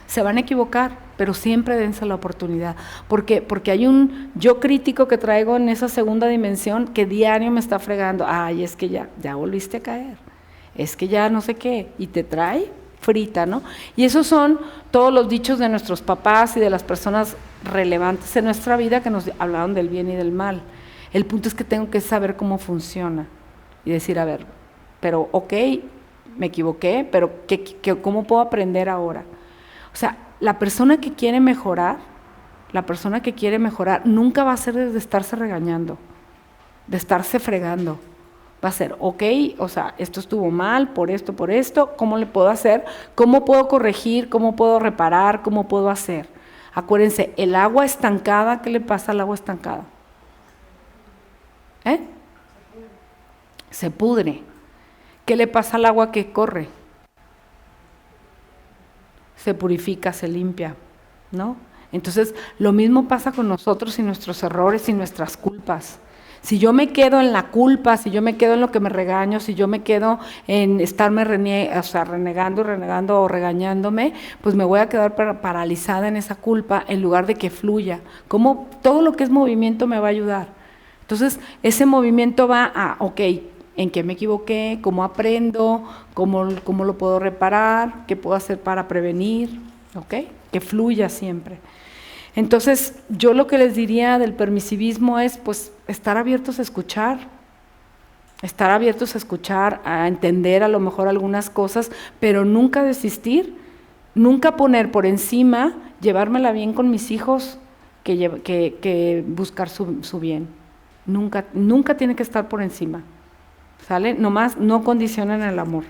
Se van a equivocar, pero siempre dense la oportunidad. ¿Por qué? Porque hay un yo crítico que traigo en esa segunda dimensión que diario me está fregando. Ay, es que ya volviste a caer. Es que ya no sé qué, y te trae frita, ¿no? Y esos son todos los dichos de nuestros papás y de las personas relevantes en nuestra vida que nos hablaron del bien y del mal. El punto es que tengo que saber cómo funciona y decir, a ver, pero ok, me equivoqué, pero ¿cómo puedo aprender ahora? O sea, la persona que quiere mejorar nunca va a ser de estarse regañando, de estarse fregando. Va a ser, ok, o sea, esto estuvo mal, por esto, ¿cómo le puedo hacer? ¿Cómo puedo corregir? ¿Cómo puedo reparar? ¿Cómo puedo hacer? Acuérdense, el agua estancada, ¿qué le pasa al agua estancada? Se pudre. ¿Qué le pasa al agua que corre? Se purifica, se limpia, ¿no? Entonces, lo mismo pasa con nosotros y nuestros errores y nuestras culpas. Si yo me quedo en la culpa, si yo me quedo en lo que me regaño, si yo me quedo en estarme renegando o regañándome, pues me voy a quedar paralizada en esa culpa en lugar de que fluya. Como todo lo que es movimiento me va a ayudar. Entonces, ese movimiento va a, ok, ¿en qué me equivoqué? ¿Cómo aprendo? ¿Cómo lo puedo reparar? ¿Qué puedo hacer para prevenir? ¿Ok? Que fluya siempre. Entonces, yo lo que les diría del permisivismo es, pues, estar abiertos a escuchar, a entender a lo mejor algunas cosas, pero nunca desistir, nunca poner por encima, llevármela bien con mis hijos, que buscar su bien. Nunca tiene que estar por encima, ¿sale? Nomás no condicionen el amor.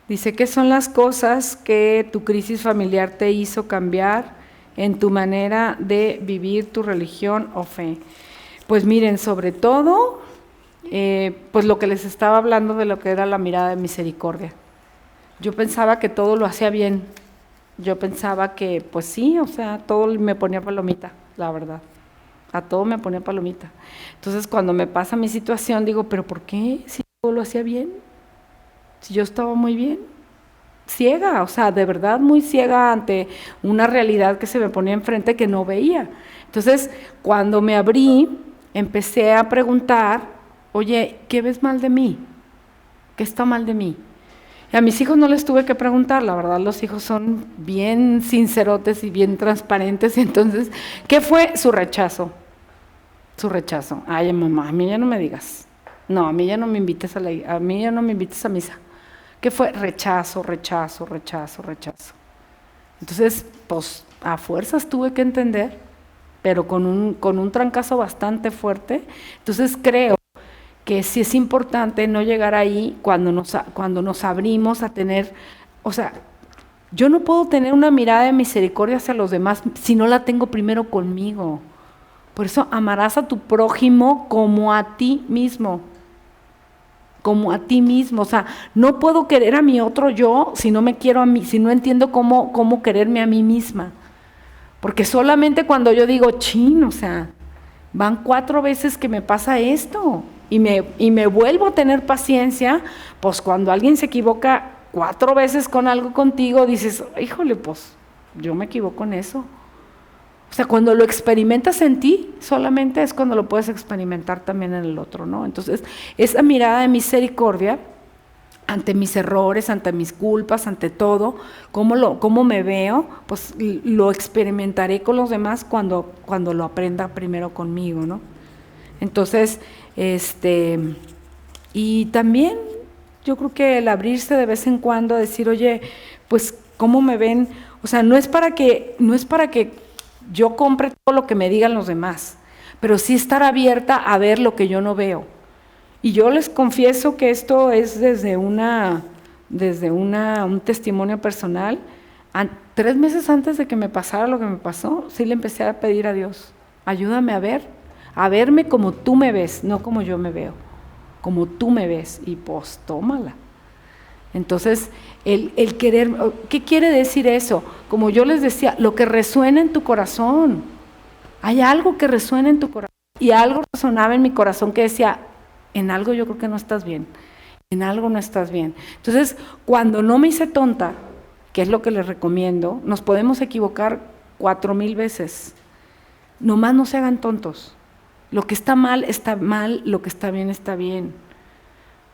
Dice, ¿qué son las cosas que tu crisis familiar te hizo cambiar en tu manera de vivir tu religión o fe? Pues miren, sobre todo, pues lo que les estaba hablando de lo que era la mirada de misericordia. Yo pensaba que todo lo hacía bien. Yo pensaba que, pues sí, o sea, todo me ponía palomita, la verdad. A todo me ponía palomita. Entonces, cuando me pasa mi situación, digo, ¿pero por qué? Si todo lo hacía bien. Si yo estaba muy bien, ciega, o sea, de verdad muy ciega ante una realidad que se me ponía enfrente que no veía. Entonces, cuando me abrí, empecé a preguntar, oye, ¿qué ves mal de mí? ¿Qué está mal de mí? Y a mis hijos no les tuve que preguntar, la verdad los hijos son bien sincerotes y bien transparentes, y entonces, ¿qué fue? Su rechazo. Ay, mamá, a mí ya no me digas. No, a mí ya no me invites a misa. ¿Qué fue? Rechazo. Entonces, pues, a fuerzas tuve que entender, pero con un trancazo bastante fuerte. Entonces, creo que sí es importante no llegar ahí cuando nos abrimos a tener, o sea, yo no puedo tener una mirada de misericordia hacia los demás si no la tengo primero conmigo. Por eso amarás a tu prójimo como a ti mismo. Como a ti mismo. O sea, no puedo querer a mi otro yo si no me quiero a mí, si no entiendo cómo quererme a mí misma. Porque solamente cuando yo digo, chin, o sea, van 4 veces que me pasa esto y me vuelvo a tener paciencia, pues cuando alguien se equivoca 4 veces con algo contigo, dices, híjole, pues yo me equivoco en eso. O sea, cuando lo experimentas en ti, solamente es cuando lo puedes experimentar también en el otro, ¿no? Entonces, esa mirada de misericordia ante mis errores, ante mis culpas, ante todo, cómo me veo, pues lo experimentaré con los demás cuando lo aprenda primero conmigo, ¿no? Entonces, y también yo creo que el abrirse de vez en cuando a decir, oye, pues cómo me ven, o sea, no es para que yo compre todo lo que me digan los demás, pero sí estar abierta a ver lo que yo no veo. Y yo les confieso que esto es desde un testimonio personal. 3 meses antes de que me pasara lo que me pasó, sí le empecé a pedir a Dios, ayúdame a verme como tú me ves, no como yo me veo, como tú me ves, y pues tómala. Entonces, el querer, ¿qué quiere decir eso? Como yo les decía, lo que resuena en tu corazón. Hay algo que resuena en tu corazón. Y algo resonaba en mi corazón que decía, en algo yo creo que no estás bien, en algo no estás bien. Entonces, cuando no me hice tonta, que es lo que les recomiendo, nos podemos equivocar 4000 veces. Nomás no se hagan tontos. Lo que está mal, lo que está bien.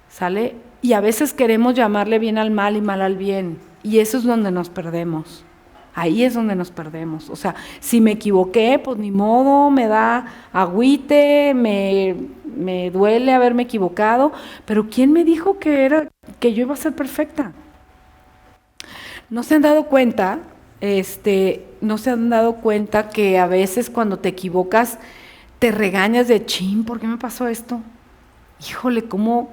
¿Sale? Y a veces queremos llamarle bien al mal y mal al bien, y eso es donde nos perdemos. Ahí es donde nos perdemos. O sea, si me equivoqué, pues ni modo, me da agüite, me duele haberme equivocado, pero ¿quién me dijo que yo iba a ser perfecta? ¿No se han dado cuenta? ¿No se han dado cuenta que a veces cuando te equivocas te regañas de chin, ¿por qué me pasó esto? Híjole, ¿cómo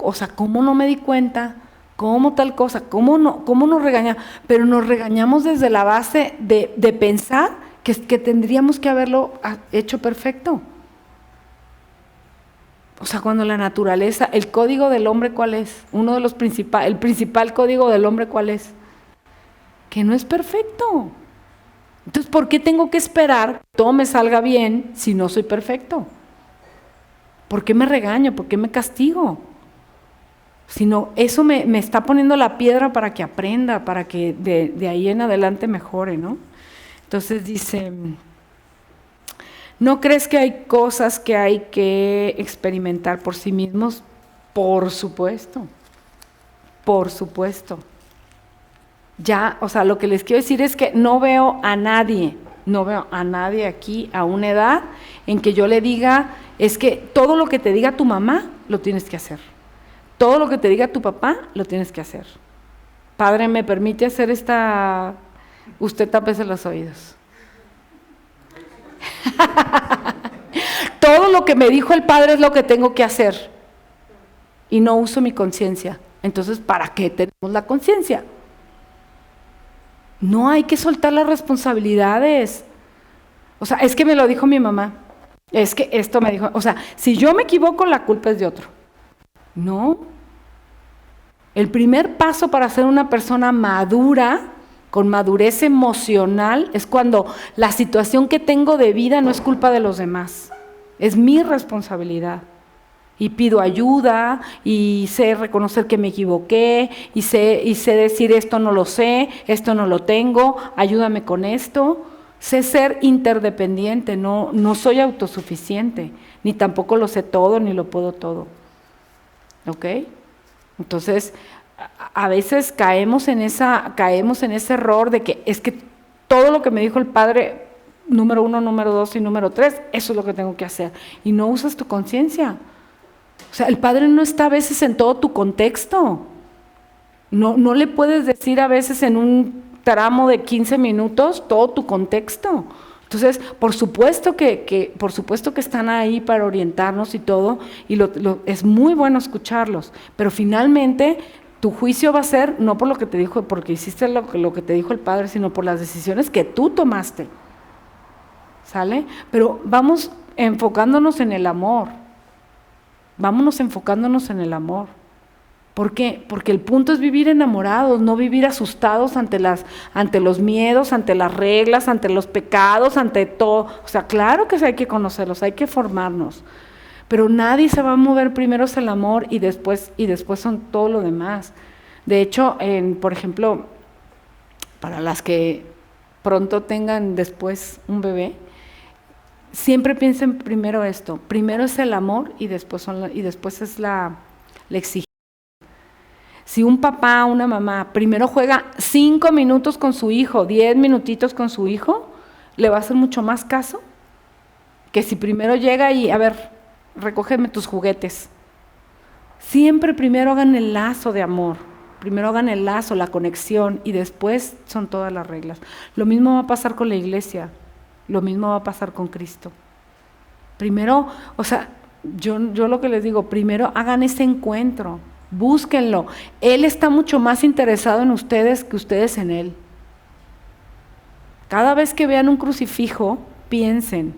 no me di cuenta? ¿Cómo tal cosa? ¿Cómo nos regaña? Pero nos regañamos desde la base de pensar que tendríamos que haberlo hecho perfecto. O sea, cuando la naturaleza, el código del hombre, ¿cuál es? Uno de los el principal código del hombre, ¿cuál es? Que no es perfecto. Entonces, ¿por qué tengo que esperar que todo me salga bien si no soy perfecto? ¿Por qué me regaño? ¿Por qué me castigo? Sino eso me está poniendo la piedra para que aprenda, para que de ahí en adelante mejore, ¿no? Entonces dice, ¿no crees que hay cosas que hay que experimentar por sí mismos? Por supuesto, por supuesto. Ya, o sea, lo que les quiero decir es que no veo a nadie aquí a una edad en que yo le diga, es que todo lo que te diga tu mamá, lo tienes que hacer. Todo lo que te diga tu papá, lo tienes que hacer. Padre, ¿me permite hacer esta? Usted tápese los oídos. Todo lo que me dijo el padre es lo que tengo que hacer. Y no uso mi conciencia. Entonces, ¿para qué tenemos la conciencia? No hay que soltar las responsabilidades. O sea, es que me lo dijo mi mamá. Es que esto me dijo. O sea, si yo me equivoco, la culpa es de otro. No. El primer paso para ser una persona madura, con madurez emocional, es cuando la situación que tengo de vida no es culpa de los demás, es mi responsabilidad. Y pido ayuda, y sé reconocer que me equivoqué, y sé decir esto no lo sé, esto no lo tengo, ayúdame con esto. Sé ser interdependiente, no soy autosuficiente, ni tampoco lo sé todo, ni lo puedo todo. ¿Ok? Entonces, a veces caemos en ese error de que es que todo lo que me dijo el padre, número 1, número 2 y número 3, eso es lo que tengo que hacer. Y no usas tu conciencia. O sea, el padre no está a veces en todo tu contexto. No le puedes decir a veces en un tramo de 15 minutos todo tu contexto. Entonces, por supuesto que están ahí para orientarnos y todo, y es muy bueno escucharlos, pero finalmente tu juicio va a ser no por lo que te dijo, porque hiciste lo que te dijo el Padre, sino por las decisiones que tú tomaste, ¿sale? Pero vamos enfocándonos en el amor, vámonos enfocándonos en el amor. ¿Por qué? Porque el punto es vivir enamorados, no vivir asustados ante los miedos, ante las reglas, ante los pecados, ante todo. O sea, claro que hay que conocerlos, hay que formarnos, pero nadie se va a mover. Primero es el amor y después son todo lo demás. De hecho, por ejemplo, para las que pronto tengan después un bebé, siempre piensen primero esto. Primero es el amor y después es la exigencia. Si un papá, una mamá, primero juega 5 minutos con su hijo, 10 minutitos con su hijo, le va a hacer mucho más caso que si primero llega y, a ver, recógeme tus juguetes. Siempre primero hagan el lazo de amor, primero hagan el lazo, la conexión, y después son todas las reglas. Lo mismo va a pasar con la iglesia, lo mismo va a pasar con Cristo. Primero, o sea, yo lo que les digo, primero hagan ese encuentro. Búsquenlo. Él está mucho más interesado en ustedes que ustedes en Él. Cada vez que vean un crucifijo, piensen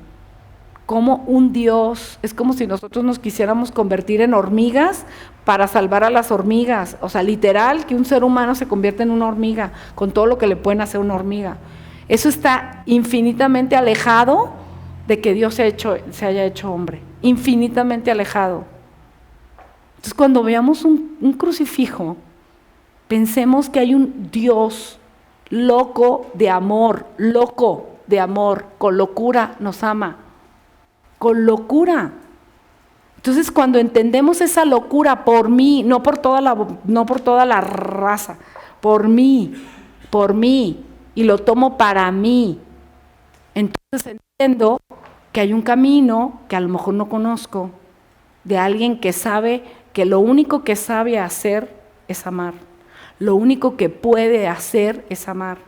como un Dios, es como si nosotros nos quisiéramos convertir en hormigas para salvar a las hormigas. O sea, literal, que un ser humano se convierta en una hormiga, con todo lo que le pueden hacer a una hormiga. Eso está infinitamente alejado de que Dios se haya hecho hombre. Infinitamente alejado. Entonces, cuando veamos un crucifijo, pensemos que hay un Dios loco de amor, con locura nos ama, con locura. Entonces, cuando entendemos esa locura por mí, no por toda la raza, por mí, y lo tomo para mí, entonces entiendo que hay un camino que a lo mejor no conozco, de alguien que sabe que lo único que sabe hacer es amar. Lo único que puede hacer es amar.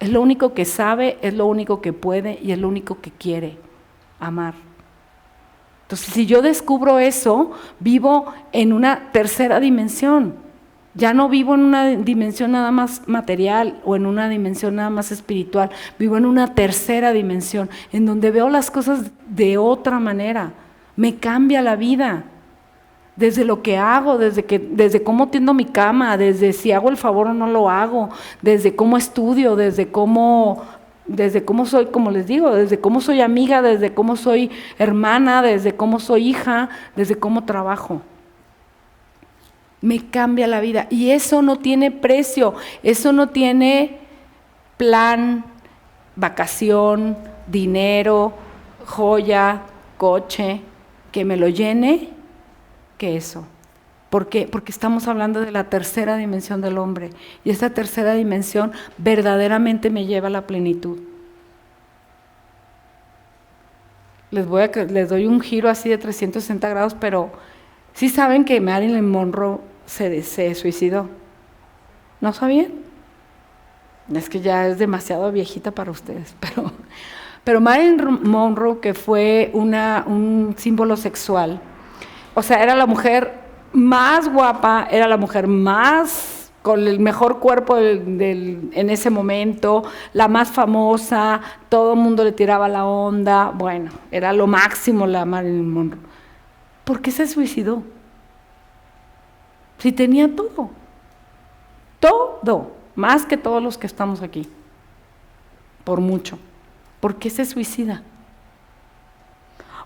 Es lo único que sabe, es lo único que puede y es lo único que quiere, amar. Entonces, si yo descubro eso, vivo en una tercera dimensión. Ya no vivo en una dimensión nada más material o en una dimensión nada más espiritual. Vivo en una tercera dimensión, en donde veo las cosas de otra manera. Me cambia la vida, desde lo que hago, desde cómo tiendo mi cama, desde si hago el favor o no lo hago, desde cómo estudio, desde cómo soy, como les digo, desde cómo soy amiga, desde cómo soy hermana, desde cómo soy hija, desde cómo trabajo. Me cambia la vida y eso no tiene precio, eso no tiene plan, vacación, dinero, joya, coche, que me lo llene, que eso. ¿Por qué? Porque estamos hablando de la tercera dimensión del hombre y esa tercera dimensión verdaderamente me lleva a la plenitud. Les doy un giro así de 360 grados, pero ¿sí saben que Marilyn Monroe se suicidó? ¿No sabían? Es que ya es demasiado viejita para ustedes, pero Marilyn Monroe, que fue un símbolo sexual, o sea, era la mujer más guapa, era la mujer más con el mejor cuerpo en ese momento, la más famosa, todo el mundo le tiraba la onda, bueno, era lo máximo la Marilyn Monroe. ¿Por qué se suicidó? Si tenía todo, más que todos los que estamos aquí, por mucho. ¿Por qué se suicida?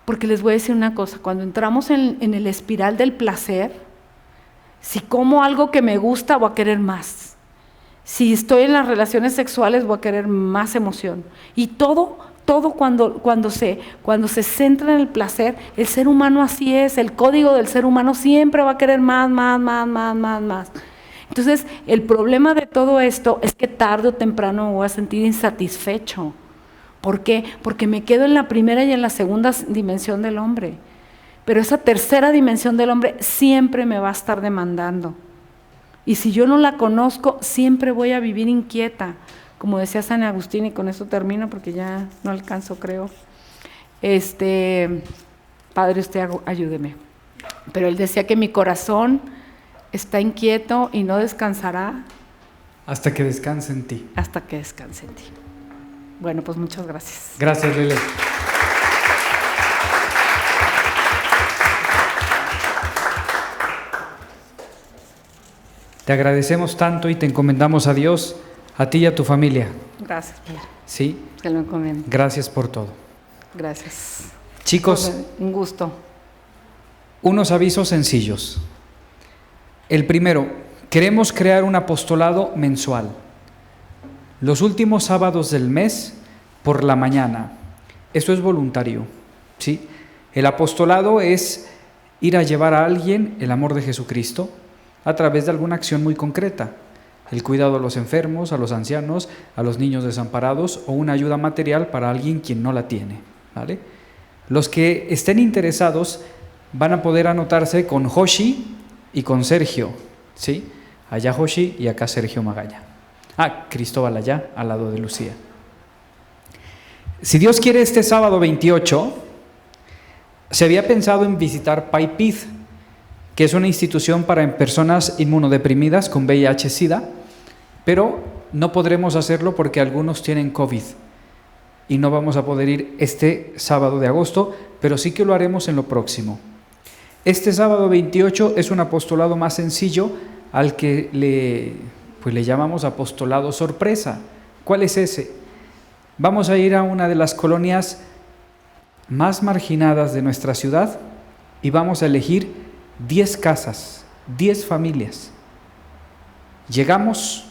Porque les voy a decir una cosa, cuando entramos en el espiral del placer, si como algo que me gusta, voy a querer más. Si estoy en las relaciones sexuales, voy a querer más emoción. Y todo cuando se centra en el placer, el ser humano así es, el código del ser humano siempre va a querer más. Entonces, el problema de todo esto es que tarde o temprano me voy a sentir insatisfecho. ¿Por qué? Porque me quedo en la primera y en la segunda dimensión del hombre. Pero esa tercera dimensión del hombre siempre me va a estar demandando. Y si yo no la conozco, siempre voy a vivir inquieta, como decía San Agustín, y con eso termino porque ya no alcanzo, creo. Padre, usted ayúdeme. Pero él decía que mi corazón está inquieto y no descansará hasta que descanse en ti. Hasta que descanse en ti. Bueno, pues muchas gracias. Gracias, Lele. Te agradecemos tanto y te encomendamos a Dios, a ti y a tu familia. Gracias, Padre. Sí. Te lo encomiendo. Gracias por todo. Gracias. Chicos, un gusto. Unos avisos sencillos. El primero, queremos crear un apostolado mensual. Los últimos sábados del mes, por la mañana. Eso es voluntario, ¿sí? El apostolado es ir a llevar a alguien el amor de Jesucristo a través de alguna acción muy concreta. El cuidado a los enfermos, a los ancianos, a los niños desamparados o una ayuda material para alguien quien no la tiene, ¿vale? Los que estén interesados van a poder anotarse con Joshi y con Sergio, ¿sí? Allá Joshi y acá Sergio Magaña. Cristóbal allá, al lado de Lucía. Si Dios quiere, este sábado 28, se había pensado en visitar PAIPID, que es una institución para personas inmunodeprimidas con VIH-Sida, pero no podremos hacerlo porque algunos tienen COVID y no vamos a poder ir este sábado de agosto, pero sí que lo haremos en lo próximo. Este sábado 28 es un apostolado más sencillo al que le llamamos apostolado sorpresa. ¿Cuál es ese? Vamos a ir a una de las colonias más marginadas de nuestra ciudad y vamos a elegir 10 casas, 10 familias. Llegamos,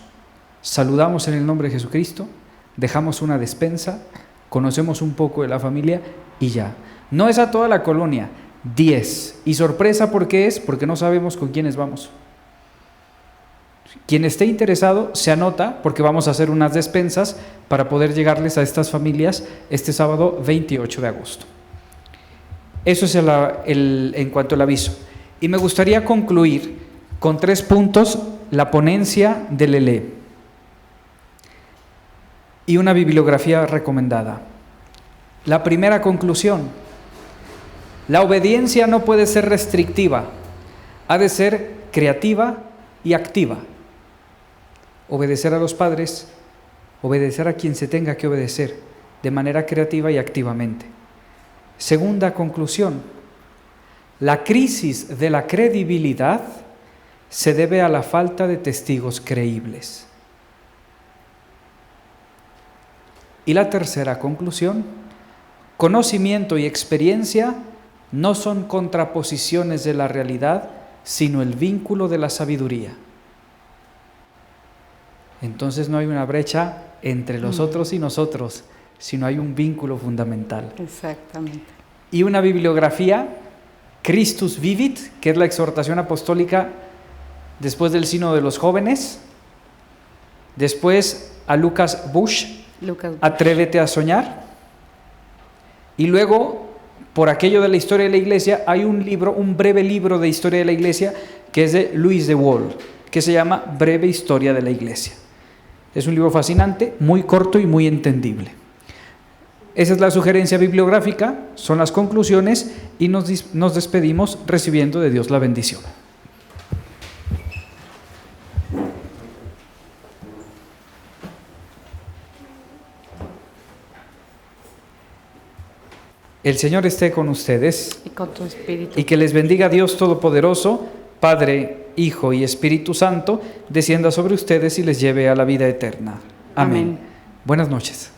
saludamos en el nombre de Jesucristo, dejamos una despensa, conocemos un poco de la familia y ya. No es a toda la colonia, 10. Y sorpresa, ¿por qué es? Porque no sabemos con quiénes vamos. Quien esté interesado se anota porque vamos a hacer unas despensas para poder llegarles a estas familias este sábado 28 de agosto. Eso es en cuanto al aviso. Y me gustaría concluir con 3 puntos la ponencia de Lele y una bibliografía recomendada. La primera conclusión: la obediencia no puede ser restrictiva, ha de ser creativa y activa. Obedecer a los padres, obedecer a quien se tenga que obedecer, de manera creativa y activamente. Segunda conclusión: la crisis de la credibilidad se debe a la falta de testigos creíbles. Y la tercera conclusión: conocimiento y experiencia no son contraposiciones de la realidad, sino el vínculo de la sabiduría. Entonces no hay una brecha entre los otros y nosotros, sino hay un vínculo fundamental. Exactamente. Y una bibliografía, Christus Vivit, que es la exhortación apostólica después del Sínodo de los Jóvenes. Después a Lucas Bush, Atrévete a soñar. Y luego, por aquello de la historia de la Iglesia, hay un libro, un breve libro de historia de la Iglesia, que es de Louis de Wohl, que se llama Breve Historia de la Iglesia. Es un libro fascinante, muy corto y muy entendible. Esa es la sugerencia bibliográfica, son las conclusiones y nos despedimos recibiendo de Dios la bendición. El Señor esté con ustedes y con tu espíritu. Y que les bendiga Dios Todopoderoso, Padre, Hijo y Espíritu Santo, descienda sobre ustedes y les lleve a la vida eterna. Amén. Buenas noches.